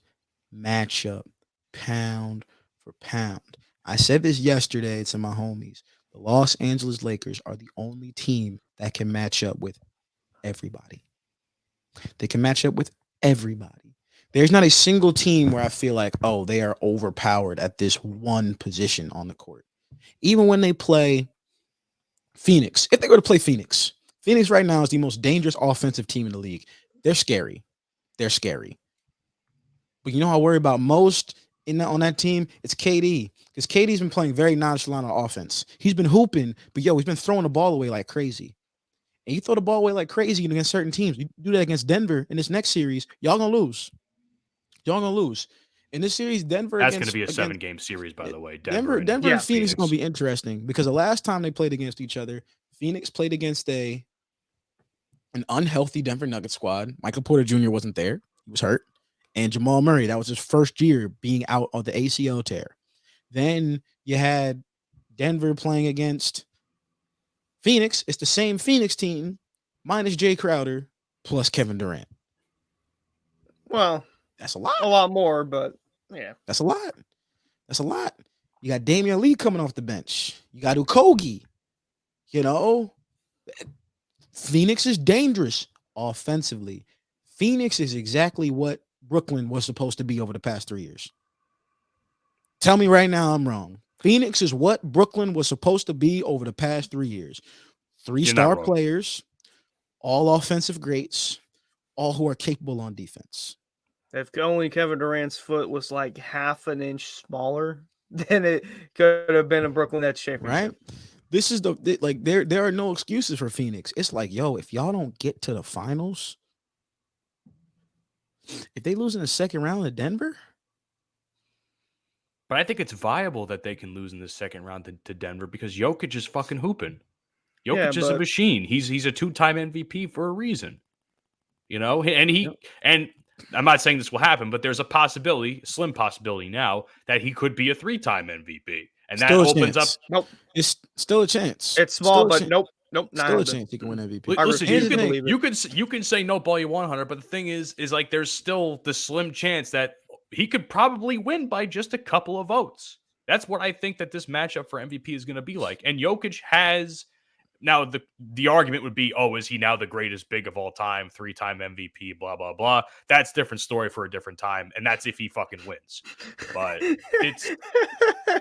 matchup pound for pound. I said this yesterday to my homies. The Los Angeles Lakers are the only team that can match up with everybody. They can match up with everybody. There's not a single team where I feel like, oh, they are overpowered at this one position on the court. Even when they play Phoenix, if they were to play Phoenix right now is the most dangerous offensive team in the league. They're scary. But you know how I worry about most on that team? It's KD. Because KD's been playing very nonchalant on offense. He's been hooping, but he's been throwing the ball away like crazy. And you throw the ball away like crazy against certain teams. You do that against Denver in this next series, y'all gonna lose. In this series, Denver. That's going to be a 7-game series, by the way. Denver and Phoenix is going to be interesting because the last time they played against each other, Phoenix played against an unhealthy Denver Nuggets squad. Michael Porter Jr. wasn't there; he was hurt, and Jamal Murray. That was his first year being out of the ACL tear. Then you had Denver playing against Phoenix. It's the same Phoenix team minus Jay Crowder plus Kevin Durant. Well. That's a lot. A lot more, but yeah. That's a lot. You got Damian Lee coming off the bench. You got Ukogi. Phoenix is dangerous offensively. Phoenix is exactly what Brooklyn was supposed to be over the past 3 years. Tell me right now I'm wrong. Phoenix is what Brooklyn was supposed to be over the past 3 years. 3-star players, all offensive greats, all who are capable on defense. If only Kevin Durant's foot was like half an inch smaller, then it could have been a Brooklyn Nets championship. Right? This is there are no excuses for Phoenix. It's like, if y'all don't get to the finals, if they lose in the second round to Denver. But I think it's viable that they can lose in the second round to Denver because Jokic is fucking hooping. Jokic is a machine. He's a 2-time MVP for a reason. And I'm not saying this will happen, but there's a slim possibility now that he could be a 3-time MVP. And that opens up. Nope. It's still a chance. It's small, but nope. Still a chance he can win MVP. Listen, you can say nope all you want, Hunter, but the thing is like there's still the slim chance that he could probably win by just a couple of votes. That's what I think that this matchup for MVP is going to be like. And Jokic has. Now, the argument would be, is he now the greatest big of all time, 3-time MVP, blah, blah, blah. That's a different story for a different time, and that's if he fucking wins. But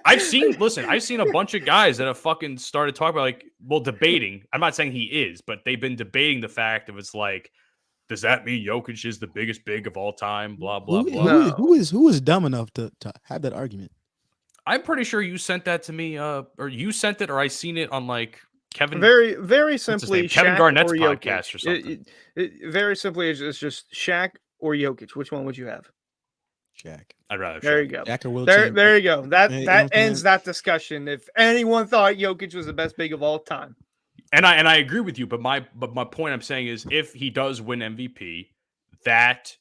I've seen a bunch of guys that have fucking started talking about, debating. I'm not saying he is, but they've been debating the fact of it's like, does that mean Jokic is the biggest big of all time, blah, blah, blah. Who is dumb enough to have that argument? I'm pretty sure you sent that to me, or you sent it, or I seen it on like Kevin. Very what's his simply, name? Kevin Shaq Garnett's or podcast Jokic. or something. Very simply, it's just Shaq or Jokic. Which one would you have? Shaq. I'd rather. There Shaq. you go. Shaq or Will There Chamberlain. you go. That You know what I'm ends saying? that discussion. If anyone thought Jokic was the best big of all time, And I agree with you, but my point I'm saying is if he does win MVP, that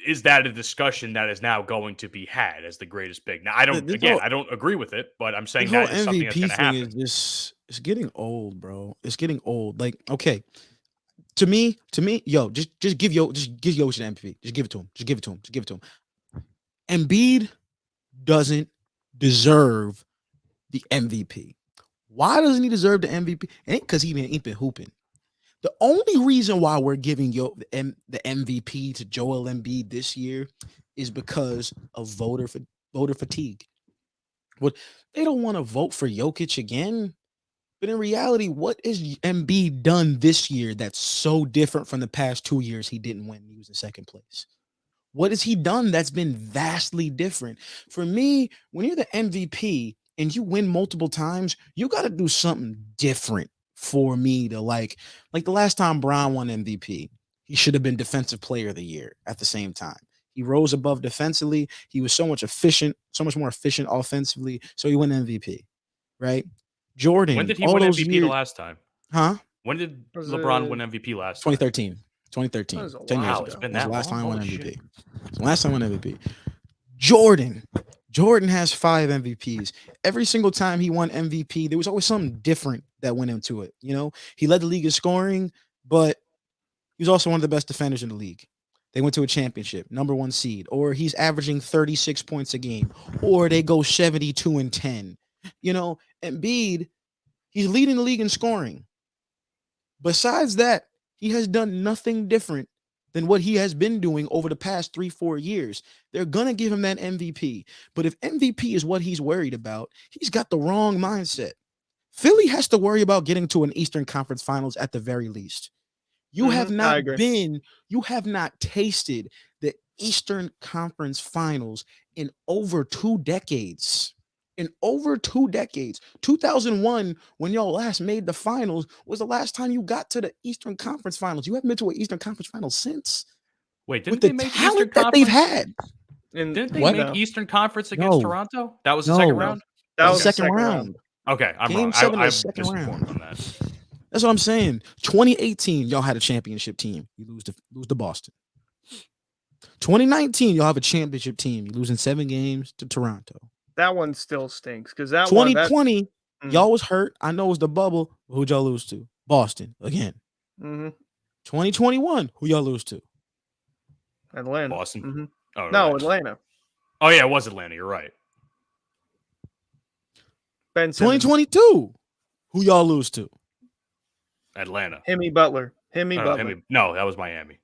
a discussion that is now going to be had as the greatest big. Now I don't agree with it, but I'm saying The whole that is something that's MVP going to thing happen. is just it's getting old, bro. It's getting old. Like, okay, to me, yo, just give Jokic an MVP. Just give it to him. Just give it to him. Just give it to him. Embiid doesn't deserve the MVP. Why doesn't he deserve the MVP? It ain't because he ain't been hooping. The only reason why we're giving the MVP to Joel Embiid this year is because of voter fatigue. What they don't want to vote for Jokic again. But in reality, what has Embiid done this year that's so different from the past 2 years he didn't win? He was in second place. What has he done that's been vastly different? For me, when you're the MVP and you win multiple times, you got to do something different for me to like the last time Brown won MVP, he should have been defensive player of the year at the same time. He rose above defensively. He was so much more efficient offensively. So he won MVP, right? Jordan. When did he all win those MVP years, the last time? huh? When did Was LeBron it win MVP last time? 2013. 2013. That was a 10 years while ago. It's been That's that the last long? time he won Holy MVP. shit. It's the last time he won MVP. Jordan has 5 MVPs. Every single time he won MVP, there was always something different that went into it. You know, he led the league in scoring, but he was also one of the best defenders in the league. They went to a championship, number 1 seed, or he's averaging 36 points a game, or they go 72-10. You know, Embiid, he's leading the league in scoring. Besides that, he has done nothing different than what he has been doing over the past 3-4 years. They're going to give him that MVP. But if MVP is what he's worried about, he's got the wrong mindset. Philly has to worry about getting to an Eastern Conference Finals at the very least. You have not tasted the Eastern Conference Finals in over 2 decades. In over 2 decades. 2001, when y'all last made the finals, was the last time you got to the Eastern Conference Finals. You haven't been to an Eastern Conference Finals since. Wait, With didn't the they make talent Eastern that they've Conference? had. Didn't they What? make No. Eastern Conference against No. Toronto? That was the second No. round? that Okay. was the second round. Okay, I'm Game wrong. 7 I'm was second misinformed round. on that. That's what I'm saying. 2018, y'all had a championship team. You lose to Boston. 2019, y'all have a championship team. You lose in 7 games to Toronto. That one still stinks because that 2020, Mm. y'all was hurt. I know it was the bubble. Who'd y'all lose to? Boston again. Mm-hmm. 2021, who y'all lose to? Atlanta. Boston? Mm-hmm. Oh, No, right. Atlanta. Oh, yeah, it was Atlanta. You're right. Ben Simmons. 2022, who y'all lose to? Atlanta. Himmy Butler. No, that was Miami.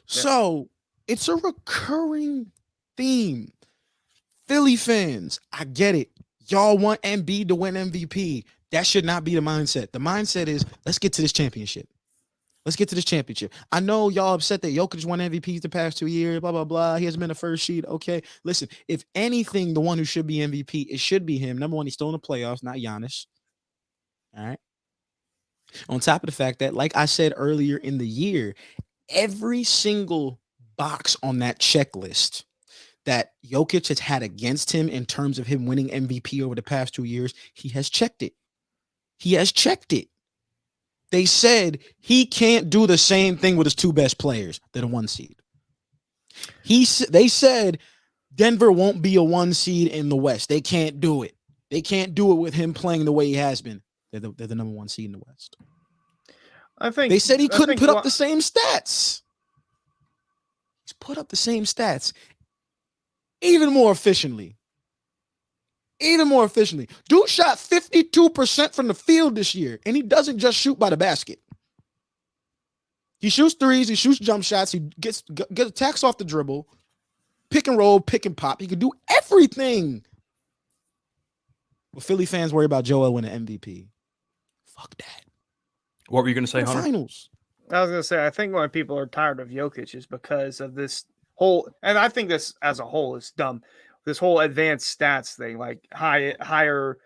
So it's a recurring theme. Philly fans, I get it. Y'all want Embiid to win MVP. That should not be the mindset. The mindset is, let's get to this championship. Let's get to this championship. I know y'all upset that Jokic won MVPs the past 2 years, blah, blah, blah. He hasn't been a first seed. Okay, listen, if anything, the one who should be MVP, it should be him. Number 1, he's still in the playoffs, not Giannis. All right. On top of the fact that, like I said earlier in the year, every single box on that checklist that Jokic has had against him in terms of him winning MVP over the past 2 years, he has checked it. He has checked it. They said he can't do the same thing with his 2 best players. They're the 1 seed. They said Denver won't be a 1 seed in the West. They can't do it. They can't do it with him playing the way he has been. They're the number 1 seed in the West. I think They said he couldn't put up the same stats. He's put up the same stats. Even more efficiently. Dude shot 52% from the field this year, and he doesn't just shoot by the basket. He shoots threes, he shoots jump shots, he gets attacks off the dribble, pick and roll, pick and pop. He can do everything. But Philly fans worry about Joel winning MVP. Fuck that. What were you going to say, Hunter? Finals. I was going to say, I think why people are tired of Jokic is because of this whole, and I think this as a whole is dumb. this whole advanced stats thing, like higher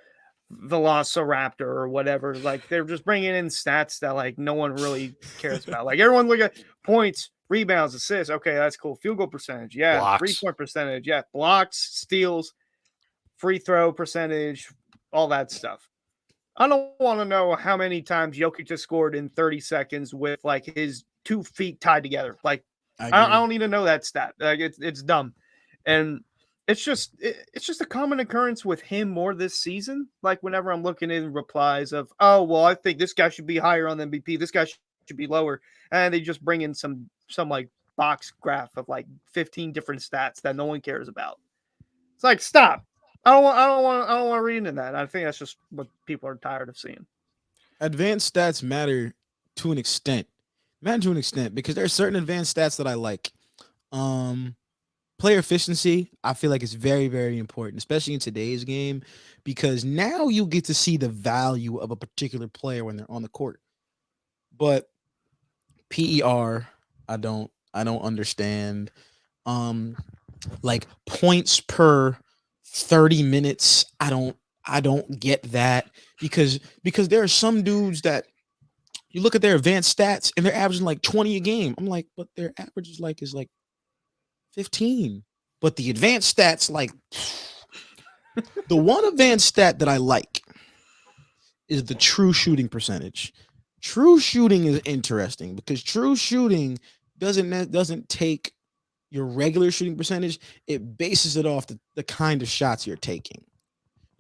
velociraptor or whatever. Like they're just bringing in stats that like no one really cares about. Like everyone look at points, rebounds, assists. Okay, that's cool. Field goal percentage, yeah. Blocks. 3-point percentage, yeah. Blocks, steals, free throw percentage, all that stuff. I don't want to know how many times Jokic just scored in 30 seconds with like his 2 feet tied together. Like I don't need to know that stat. Like it's dumb, and it's just a common occurrence with him more this season. Like whenever I'm looking in replies of, oh well, I think this guy should be higher on the MVP. This guy should be lower, and they just bring in some like box graph of like 15 different stats that no one cares about. It's like stop. I don't want to read into that. I think that's just what people are tired of seeing. Advanced stats matter to an extent. Because there are certain advanced stats that I like. Player efficiency, I feel like it's very, very important, especially in today's game, because now you get to see the value of a particular player when they're on the court. But PER, I don't understand. Like points per 30 minutes, I don't get that, because there are some dudes that you look at their advanced stats and they're averaging like 20 a game. I'm like, but their average is like 15. But the advanced stats, like the one advanced stat that I like is the true shooting percentage. True shooting is interesting because true shooting doesn't take your regular shooting percentage. It bases it off the kind of shots you're taking.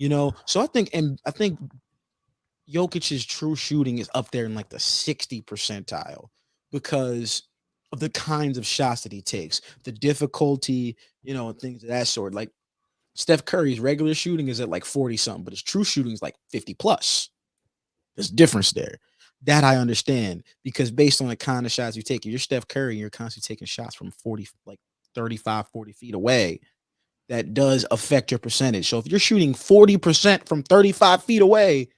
So I think Jokic's true shooting is up there in like the 60 percentile because of the kinds of shots that he takes, the difficulty, and things of that sort. Like Steph Curry's regular shooting is at like 40 something, but his true shooting is like 50 plus. There's a difference there. That I understand, because based on the kind of shots you take, if you're Steph Curry, you're constantly taking shots from 35, 40 feet away. That does affect your percentage. So if you're shooting 40% from 35 feet away,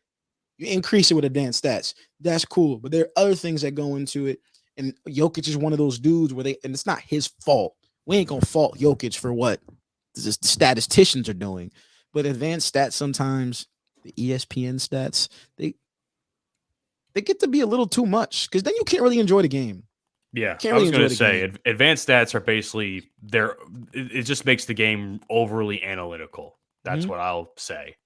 you increase it with advanced stats. That's cool. But there are other things that go into it. And Jokic is one of those dudes and it's not his fault. We ain't going to fault Jokic for what the statisticians are doing. But advanced stats, sometimes the ESPN stats, they get to be a little too much, because then you can't really enjoy the game. Yeah, I was going to say advanced stats are basically there. It just makes the game overly analytical. That's what I'll say.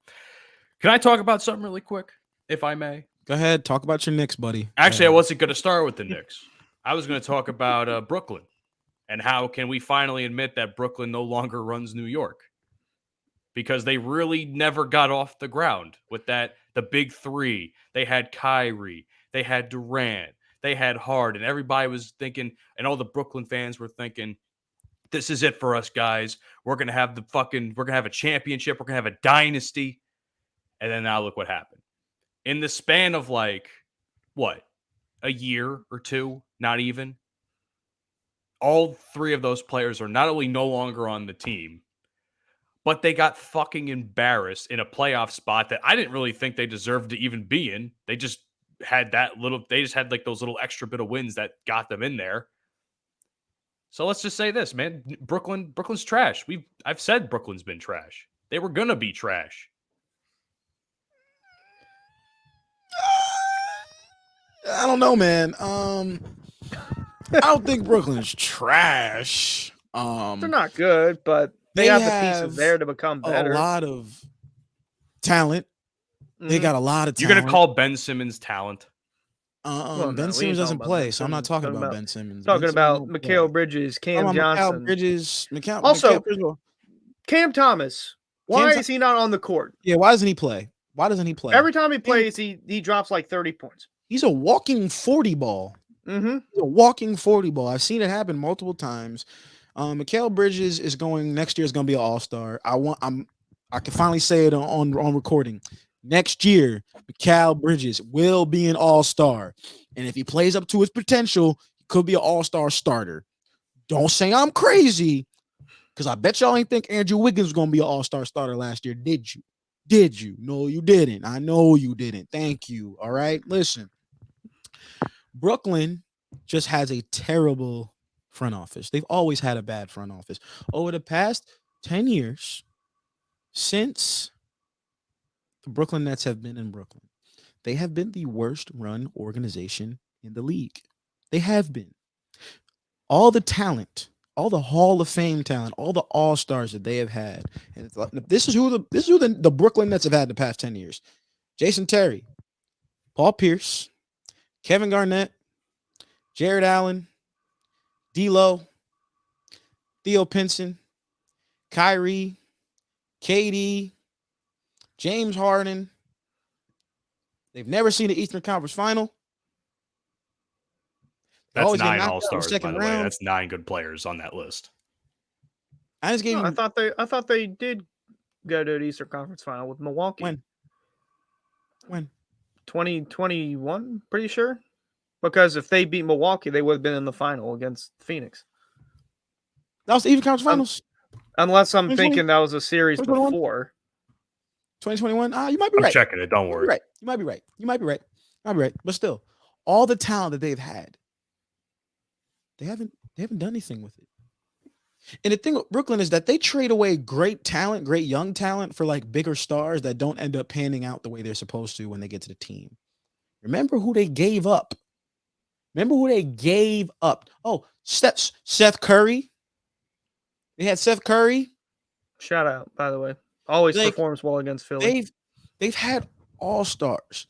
Can I talk about something really quick, if I may? Go ahead. Talk about your Knicks, buddy. Actually, I wasn't going to start with the Knicks. I was going to talk about Brooklyn and how can we finally admit that Brooklyn no longer runs New York, because they really never got off the ground with the big three. They had Kyrie, they had Durant, they had Harden, and everybody was thinking, and all the Brooklyn fans were thinking, this is it for us, guys. We're going to have we're going to have a championship. We're going to have a dynasty. And then now look what happened. In the span of a year or two, not even, all three of those players are not only no longer on the team, but they got fucking embarrassed in a playoff spot that I didn't really think they deserved to even be in. They just had like those little extra bit of wins that got them in there. So let's just say this, man. Brooklyn's trash. I've said Brooklyn's been trash. They were gonna be trash. I don't know, man. I don't think Brooklyn's trash. They're not good, but they have the pieces there to become better. A lot of talent. They got a lot of talent. You're gonna call Ben Simmons talent? Ben Simmons doesn't play, so I'm not talking about Ben Simmons. Talking about Mikal Bridges, Cam Johnson. Also, Cam Thomas. Why is he not on the court? Yeah, why doesn't he play? Every time he plays, he drops like 30 points. He's a walking 40 ball. Mm-hmm. He's a walking 40 ball. I've seen it happen multiple times. Mikal Bridges is next year is going to be an all-star. I can finally say it on recording. Next year, Mikal Bridges will be an all-star. And if he plays up to his potential, he could be an all-star starter. Don't say I'm crazy, because I bet y'all ain't think Andrew Wiggins was going to be an all-star starter last year. Did you? Did you? No, you didn't. I know you didn't. Thank you. All right? Listen. Brooklyn just has a terrible front office. They've always had a bad front office. Over the past 10 years since the Brooklyn Nets have been in Brooklyn, they have been the worst run organization in the league. They have been. All the talent, all the Hall of Fame talent, all the All-Stars that they have had. And it's like, this is who the Brooklyn Nets have had the past 10 years. Jason Terry, Paul Pierce, Kevin Garnett, Jared Allen, D'Lo, Theo Pinson, Kyrie, KD, James Harden. They've never seen the Eastern Conference Final. They That's always get 9 knocked out in the All-Stars, by second the way. round. That's 9 good players on that list. I just gave No, you I thought they did go to the Eastern Conference Final with Milwaukee. when 2021, pretty sure. Because if they beat Milwaukee, they would have been in the final against Phoenix. that was the Eastern Conference Finals. Unless I'm 2020? thinking that was a series 2021? before. 2021. You might be I'm right. checking it. Don't You might be worry. right. You might be right. You might be right. You might be right. But still, all the talent that they've had, they haven't done anything with it. And the thing with Brooklyn is that they trade away great talent, great young talent for like bigger stars that don't end up panning out the way they're supposed to when they get to the team. Remember who they gave up. Oh, Seth Curry. They had Seth Curry. Shout out, by the way. Always Like, performs well against Philly. They've had all-stars.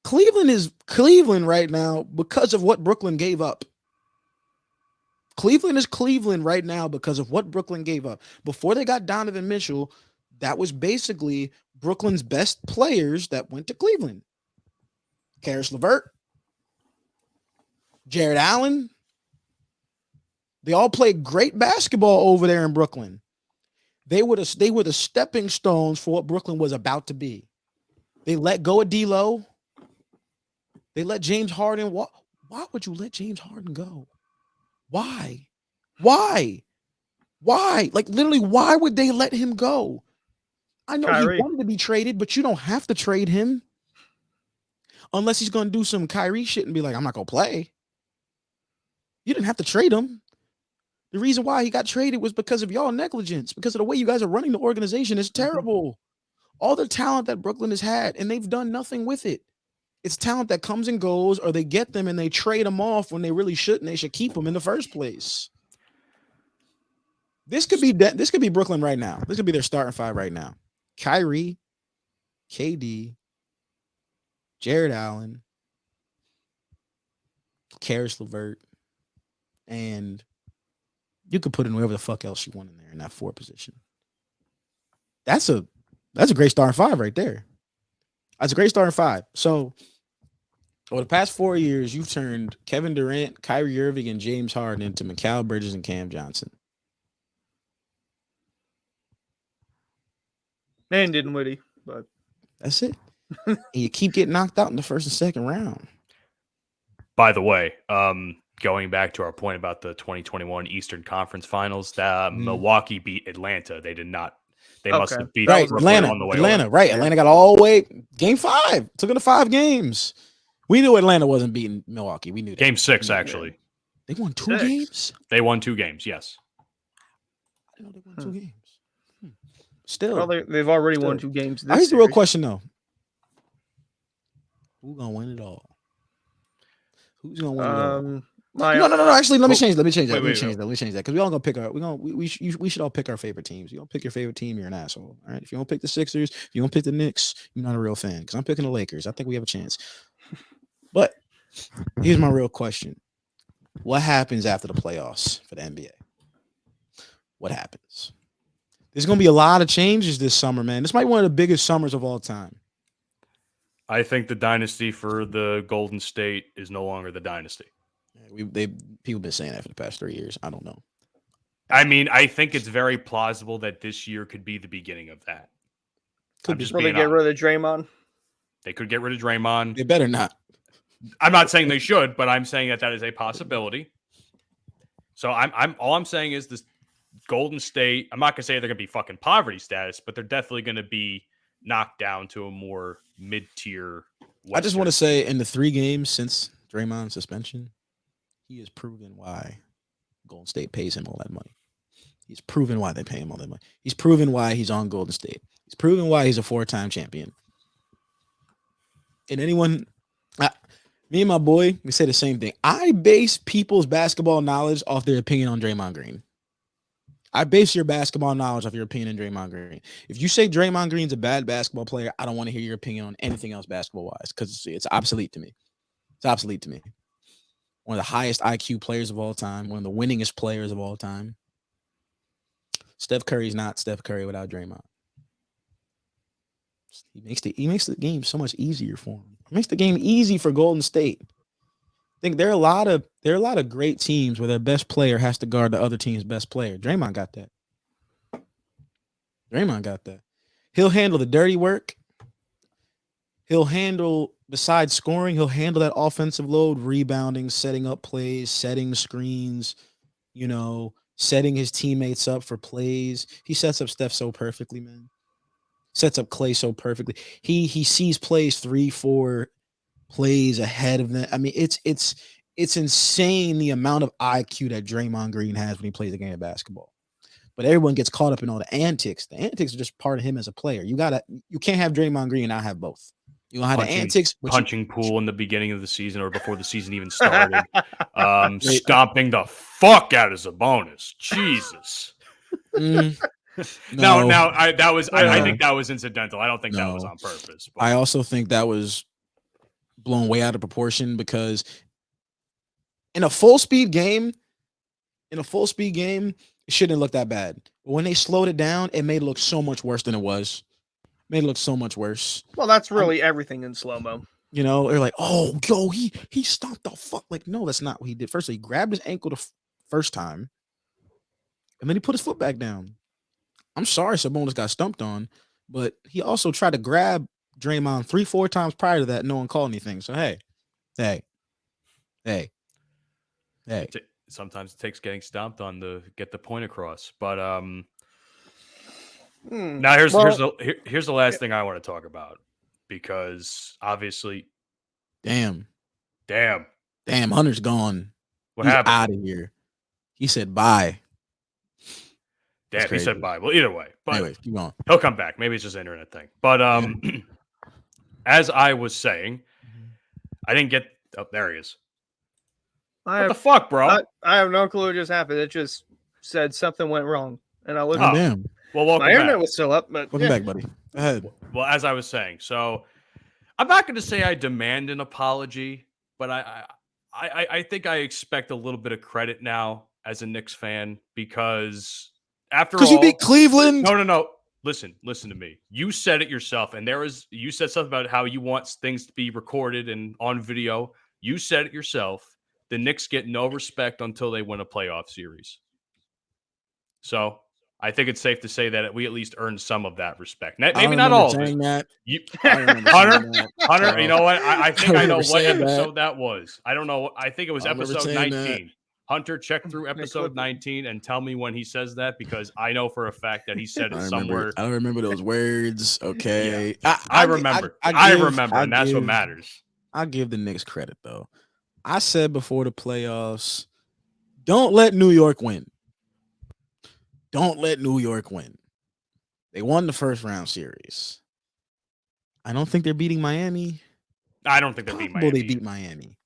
Cleveland is Cleveland right now because of what Brooklyn gave up. Cleveland is Cleveland right now because of what Brooklyn gave up. Before they got Donovan Mitchell, that was basically Brooklyn's best players that went to Cleveland. Karis LeVert, Jared Allen. They all played great basketball over there in Brooklyn. They were the stepping stones for what Brooklyn was about to be. They let go of D'Lo. They let James Harden. Why would you let James Harden go? Why? Like literally, why would they let him go? I know Kyrie. he wanted to be traded, but you don't have to trade him unless he's going to do some Kyrie shit and be like, I'm not going to play. You didn't have to trade him. The reason why he got traded was because of y'all negligence, because of the way you guys are running the organization is terrible. All the talent that Brooklyn has had, and they've done nothing with it. It's talent that comes and goes, or they get them and they trade them off when they really shouldn't. They should keep them in the first place. This could be Brooklyn right now. This could be their starting five right now. Kyrie, KD, Jared Allen, Karis LeVert, and you could put in whoever the fuck else you want in there in that 4 position. That's a great starting five right there. That's a great starting five. So over the past 4 years, you've turned Kevin Durant, Kyrie Irving, and James Harden into Mikal Bridges and Cam Johnson. And Dinwiddie, but that's it. And you keep getting knocked out in the first and second round. By the way, going back to our point about the 2021 Eastern Conference Finals, Milwaukee beat Atlanta. They did not. They must have beat Brooklyn on the way. Atlanta got all the way. Game 5 took it to 5 games. We knew Atlanta wasn't beating Milwaukee. We knew that. Game 6 actually. They won 2 games. They won 2 games. Yes. I know they won 2 games. Still, well, they've already won 2 games. Here's the real question, though: who's gonna win it all? Who's gonna win it all? No. Actually, let me change that. Let me change that because we all gonna pick our. We should all pick our favorite teams. You don't pick your favorite team, you're an asshole. All right. If you don't pick the Sixers, if you don't pick the Knicks, you're not a real fan. Because I'm picking the Lakers. I think we have a chance. But here's my real question: what happens after the playoffs for the NBA? What happens? There's going to be a lot of changes this summer, man. This might be one of the biggest summers of all time. I think the dynasty for the Golden State is no longer the dynasty. People have been saying that for the past 3 years. I don't know. I mean, I think it's very plausible that this year could be the beginning of that. Will they get rid of Draymond? They could get rid of Draymond. They better not. I'm not saying they should, but I'm saying that is a possibility. So all I'm saying is this. Golden State, I'm not going to say they're going to be fucking poverty status, but they're definitely going to be knocked down to a more mid-tier Western. I just want to say in the 3 games since Draymond's suspension, he has proven why Golden State pays him all that money. He's proven why they pay him all that money. He's proven why he's on Golden State. He's proven why he's a 4-time champion. And anyone, me and my boy, we say the same thing. I base people's basketball knowledge off their opinion on Draymond Green. I base your basketball knowledge off your opinion on Draymond Green. If you say Draymond Green's a bad basketball player, I don't want to hear your opinion on anything else basketball-wise because it's obsolete to me. It's obsolete to me. One of the highest IQ players of all time, one of the winningest players of all time. Steph Curry's not Steph Curry without Draymond. He makes the game so much easier for him. He makes the game easy for Golden State. I think there are a lot of great teams where their best player has to guard the other team's best player. Draymond got that. He'll handle the dirty work. He'll handle, besides scoring, he'll handle that offensive load, rebounding, setting up plays, setting screens, setting his teammates up for plays. He sets up Steph so perfectly, man. Sets up Clay so perfectly. He sees plays 3-4 plays ahead of them. I mean, it's insane the amount of IQ that Draymond Green has when he plays a game of basketball. But everyone gets caught up in all the antics. The antics are just part of him as a player. You can't have Draymond Green and not have both. You don't have the antics, punching pool in the beginning of the season or before the season even started. Stomping the fuck out of Sabonis. Jesus. No, I think that was incidental. I don't think that was on purpose. But. I also think that was blown way out of proportion because in a full speed game, it shouldn't look that bad. But when they slowed it down, it made it look so much worse than it was. Made it look so much worse. Well, that's really everything in slow-mo. They're like, oh, yo, he stomped the fuck. Like, no, that's not what he did. First, he grabbed his ankle the first time, and then he put his foot back down. I'm sorry Sabonis got stumped on, but he also tried to grab Draymond 3-4 times prior to that. No one called anything. So, hey. Sometimes it takes getting stomped on to get the point across. But now here's the last thing I want to talk about because obviously, damn, Hunter's gone. What happened? Out of here. He said bye. Damn, he said bye. Well, either way, but anyways, keep going. He'll come back. Maybe it's just an internet thing. But as I was saying, I didn't get. Oh, there he is. What the fuck, bro? I have no clue what just happened. It just said something went wrong, and I looked. Oh, damn. Well, welcome my internet back. was still up, but welcome back, buddy. Go ahead. Well, as I was saying, so I'm not going to say I demand an apology, but I think I expect a little bit of credit now as a Knicks fan because after all, you beat Cleveland. No. Listen to me. You said it yourself, and you said something about how you want things to be recorded and on video. You said it yourself. The Knicks get no respect until they win a playoff series. So I think it's safe to say that we at least earned some of that respect. Maybe not all of it. That. Hunter, you know what? I think I know what episode that was. I don't know. I think it was episode 19. That. Hunter, check through episode 19 and tell me when he says that because I know for a fact that he said it somewhere. I don't remember those words. Okay. Yeah. I remember. I remember, and that's what matters. I'll give the Knicks credit, though. I said before the playoffs, don't let New York win. Don't let New York win. They won the first round series. I don't think they're beating Miami. I don't think they're beating Miami. They beat Miami.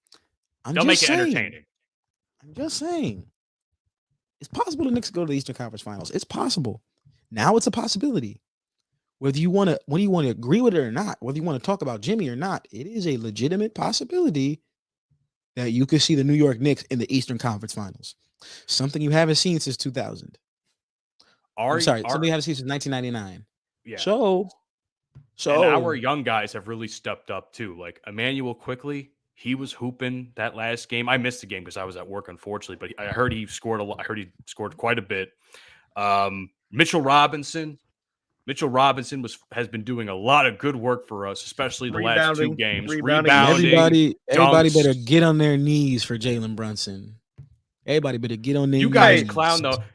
They'll make it entertaining. I'm just saying. It's possible the Knicks go to the Eastern Conference Finals. It's possible. Now it's a possibility. Whether you want to agree with it or not, whether you want to talk about Jimmy or not, it is a legitimate possibility that you could see the New York Knicks in the Eastern Conference Finals. Something you haven't seen since 2000. Something you haven't seen since 1999. Yeah. So and our young guys have really stepped up too. Like Emmanuel Quickly, he was hooping that last game. I missed the game because I was at work, unfortunately, but I heard he scored a lot. I heard he scored quite a bit. Mitchell Robinson has been doing a lot of good work for us, especially the last two games. Rebounding. Everybody better get on their knees for Jalen Brunson. Everybody better get on their knees.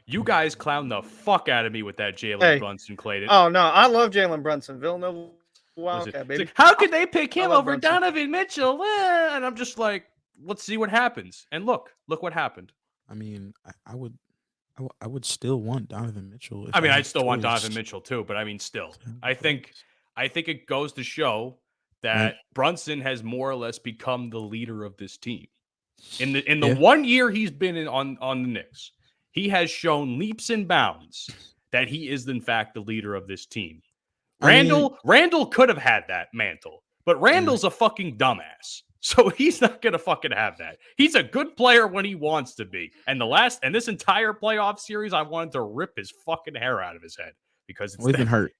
You guys clown the fuck out of me with that Jalen Brunson, Clayton. Oh no, I love Jalen Brunson. Villanova Wildcat, baby. Like, how could they pick him over Brunson. Donovan Mitchell? And I'm just like, let's see what happens. And look what happened. I mean, I would I would still want Donovan Mitchell. If I mean, had I'd still want choice. Donovan Mitchell too, but I mean, still, If I had think choice. I think it goes to show that Brunson has more or less become the leader of this team. In the Yeah. 1 year he's been on the Knicks, he has shown leaps and bounds that he is in fact the leader of this team. Randall could have had that mantle, but Randall's a fucking dumbass. So he's not going to fucking have that. He's a good player when he wants to be. And this entire playoff series, I wanted to rip his fucking hair out of his head because Well, he's been hurt.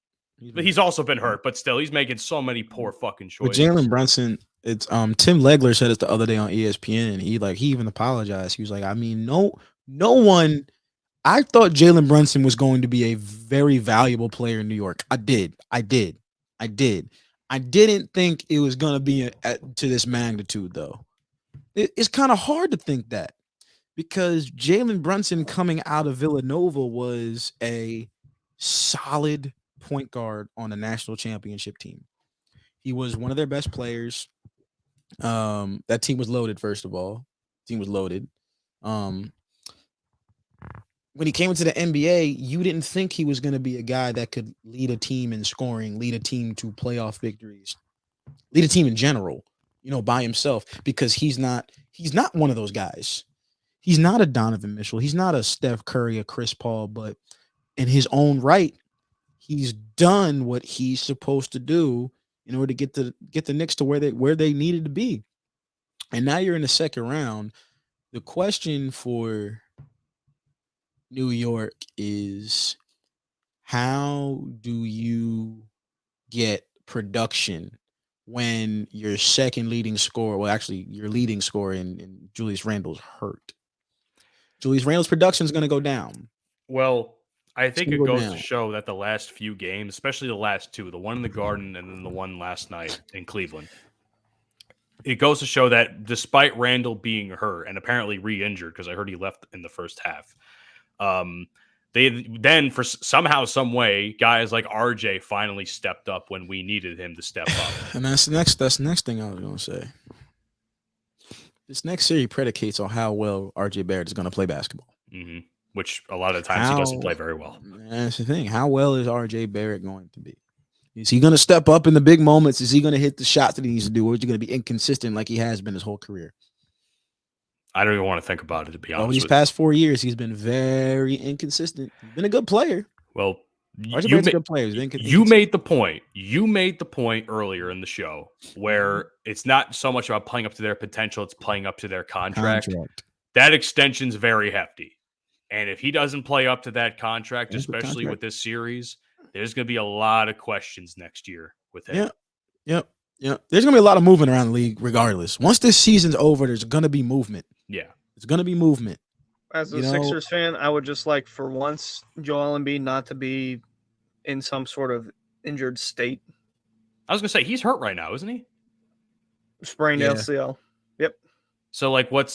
But he's also been hurt, but still, he's making so many poor fucking With choices. Jalen Brunson, it's Tim Legler said it the other day on ESPN, and he even apologized. He was like, I mean, no one. I thought Jalen Brunson was going to be a very valuable player in New York. I did. I didn't think it was going to be to this magnitude, though. It's kind of hard to think that because Jalen Brunson coming out of Villanova was a solid point guard on a national championship team. He was one of their best players. That team was loaded, first of all. Team was loaded. When he came into the NBA, you didn't think he was going to be a guy that could lead a team in scoring, lead a team to playoff victories, lead a team in general, by himself, because he's not one of those guys. He's not a Donovan Mitchell. He's not a Steph Curry, a Chris Paul, but in his own right, he's done what he's supposed to do in order to get the Knicks to where they needed to be. And now you're in the second round. The question for New York is, how do you get production when your second leading scorer, well, actually your leading scorer in Julius Randle's hurt? Julius Randle's production is going to go down. Well, I think it goes to show that the last few games, especially the last two, the one in the Garden and then the one last night in Cleveland, it goes to show that despite Randle being hurt and apparently re-injured, because I heard he left in the first half, they then, for somehow, some way, guys like RJ finally stepped up when we needed him to step up. And that's the next thing I was going to say. This next series predicates on how well RJ Barrett is going to play basketball. Mm-hmm. Which a lot of the times he doesn't play very well. That's the thing. How well is RJ Barrett going to be? Is he going to step up in the big moments? Is he going to hit the shots that he needs to do? Or is he going to be inconsistent like he has been his whole career? I don't even want to think about it, to be honest. Over these past 4 years, he's been very inconsistent. He's been a good player. Well, you made the point. You made the point earlier in the show where it's not so much about playing up to their potential, it's playing up to their contract. That extension's very hefty. And if he doesn't play up to that contract, especially with this series, there's going to be a lot of questions next year with him. Yep. There's going to be a lot of movement around the league regardless. Once this season's over, there's going to be movement. Yeah. It's going to be movement. As a Sixers fan, I would just like, for once, Joel Embiid not to be in some sort of injured state. I was going to say, he's hurt right now, isn't he? Sprained LCL. Yep. So, like, what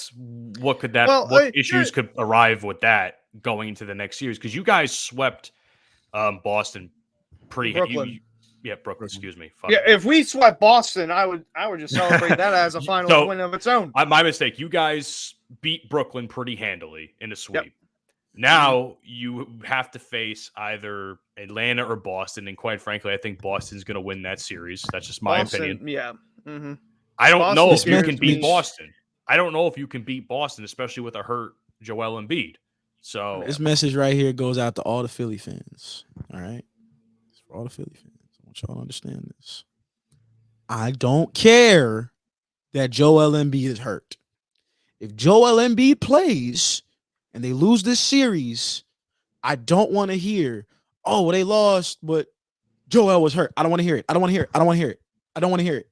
issues could arrive with that going into the next series? Because you guys swept Boston pretty. Brooklyn. Brooklyn. Excuse me. Yeah, if we swept Boston, I would just celebrate that as a final win of its own. My mistake. You guys beat Brooklyn pretty handily in a sweep. Yep. Now you have to face either Atlanta or Boston, and quite frankly, I think Boston's going to win that series. That's just my opinion. Yeah. Mm-hmm. I don't know if you can beat Boston. I don't know if you can beat Boston, especially with a hurt Joel Embiid. So this message right here goes out to all the Philly fans. All right, it's for all the Philly fans. I want y'all to understand this. I don't care that Joel Embiid is hurt. If Joel Embiid plays and they lose this series, I don't want to hear, "Oh, well, they lost, but Joel was hurt." I don't want to hear it. I don't want to hear it. I don't want to hear it. I don't want to hear it.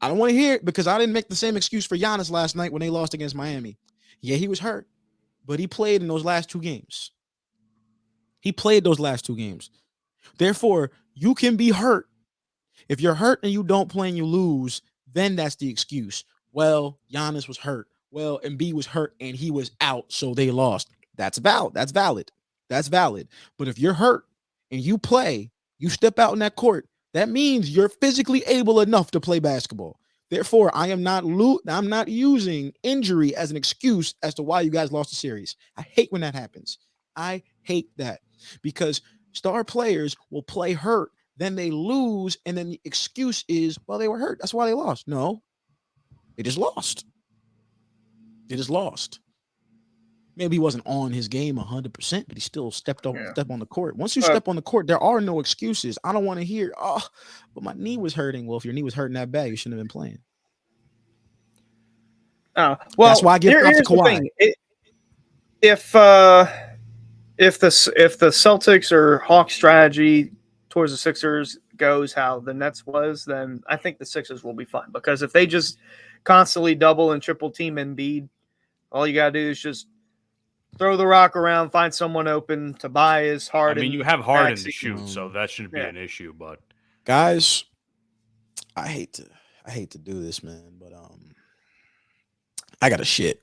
I don't want to hear it because I didn't make the same excuse for Giannis last night when they lost against Miami. Yeah, he was hurt, but he played in those last two games. Therefore, you can be hurt. If you're hurt and you don't play and you lose, then that's the excuse. Well, Giannis was hurt. Well, Embiid was hurt and he was out, so they lost. That's valid. That's valid. But if you're hurt and you play, you step out in that court, that means you're physically able enough to play basketball. Therefore, I'm not using injury as an excuse as to why you guys lost the series. I hate when that happens. I hate that because star players will play hurt, then they lose, and then the excuse is, well, they were hurt. That's why they lost. No, they just lost. They just lost. Maybe he wasn't on his game 100%, but he still stepped on the court. Once you step on the court, there are no excuses. I don't want to hear, oh, but my knee was hurting. Well, if your knee was hurting that bad, you shouldn't have been playing. Well, that's why I give props to Kawhi. If the Celtics or Hawks strategy towards the Sixers goes how the Nets was, then I think the Sixers will be fine. Because if they just constantly double and triple team Embiid, all you gotta do is just throw the rock around, find someone open. Tobias, Harden. I mean, you have Harden to shoot, so that shouldn't be an issue. But guys, I hate to do this, man, but I got a shit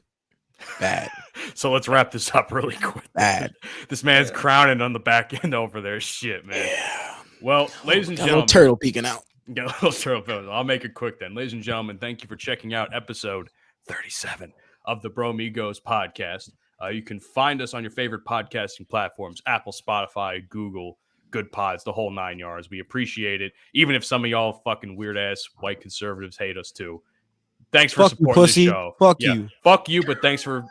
bad. So let's wrap this up really quick. Bad. This man's crowning on the back end over there. Shit, man. Yeah. Well, ladies and gentlemen, a little turtle peeking out. Got a little turtle. I'll make it quick then. Ladies and gentlemen, thank you for checking out episode 37 of the Bromigos podcast. You can find us on your favorite podcasting platforms, Apple, Spotify, Google, Good Pods, the whole 9 yards. We appreciate it. Even if some of y'all fucking weird-ass white conservatives hate us too. Thanks for supporting this show. Fuck you. Fuck you, but thanks for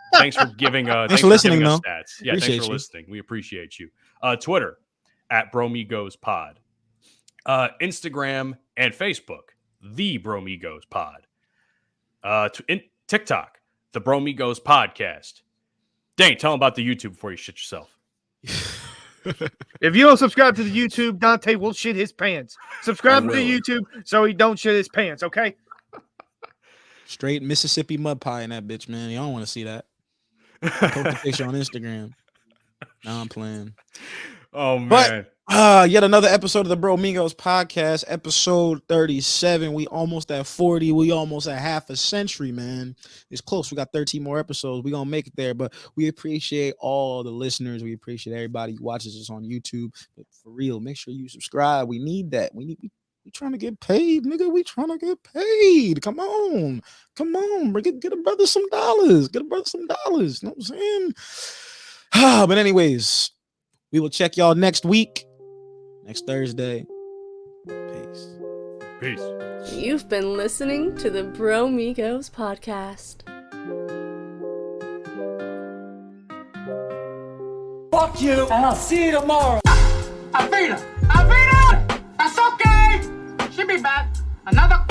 giving thanks for listening, though. Stats. Yeah, thanks for listening. We appreciate you. Twitter, @Bromigospod. Instagram and Facebook, The Bromigos Pod. TikTok, The Bromigos Podcast. Dang, tell them about the YouTube before you shit yourself. If you don't subscribe to the YouTube, Dante will shit his pants. Subscribe to the YouTube so he don't shit his pants, okay? Straight Mississippi mud pie in that bitch, man. You don't want to see that. Post a picture on Instagram. Nah, I'm playing. Oh, man. But yet another episode of the Bromigos podcast, episode 37. We almost at 40. We almost at half a century, man. It's close. We got 13 more episodes. We're going to make it there, but we appreciate all the listeners. We appreciate everybody who watches us on YouTube. But for real, make sure you subscribe. We need that. We trying to get paid, nigga. We trying to get paid. Come on. Get a brother some dollars. You know what I'm saying? But anyways, we will check y'all next week. Next Thursday. Peace. You've been listening to the Bromigos podcast. Fuck you, and I'll see you tomorrow. I beat her. That's okay. She'll be back. Another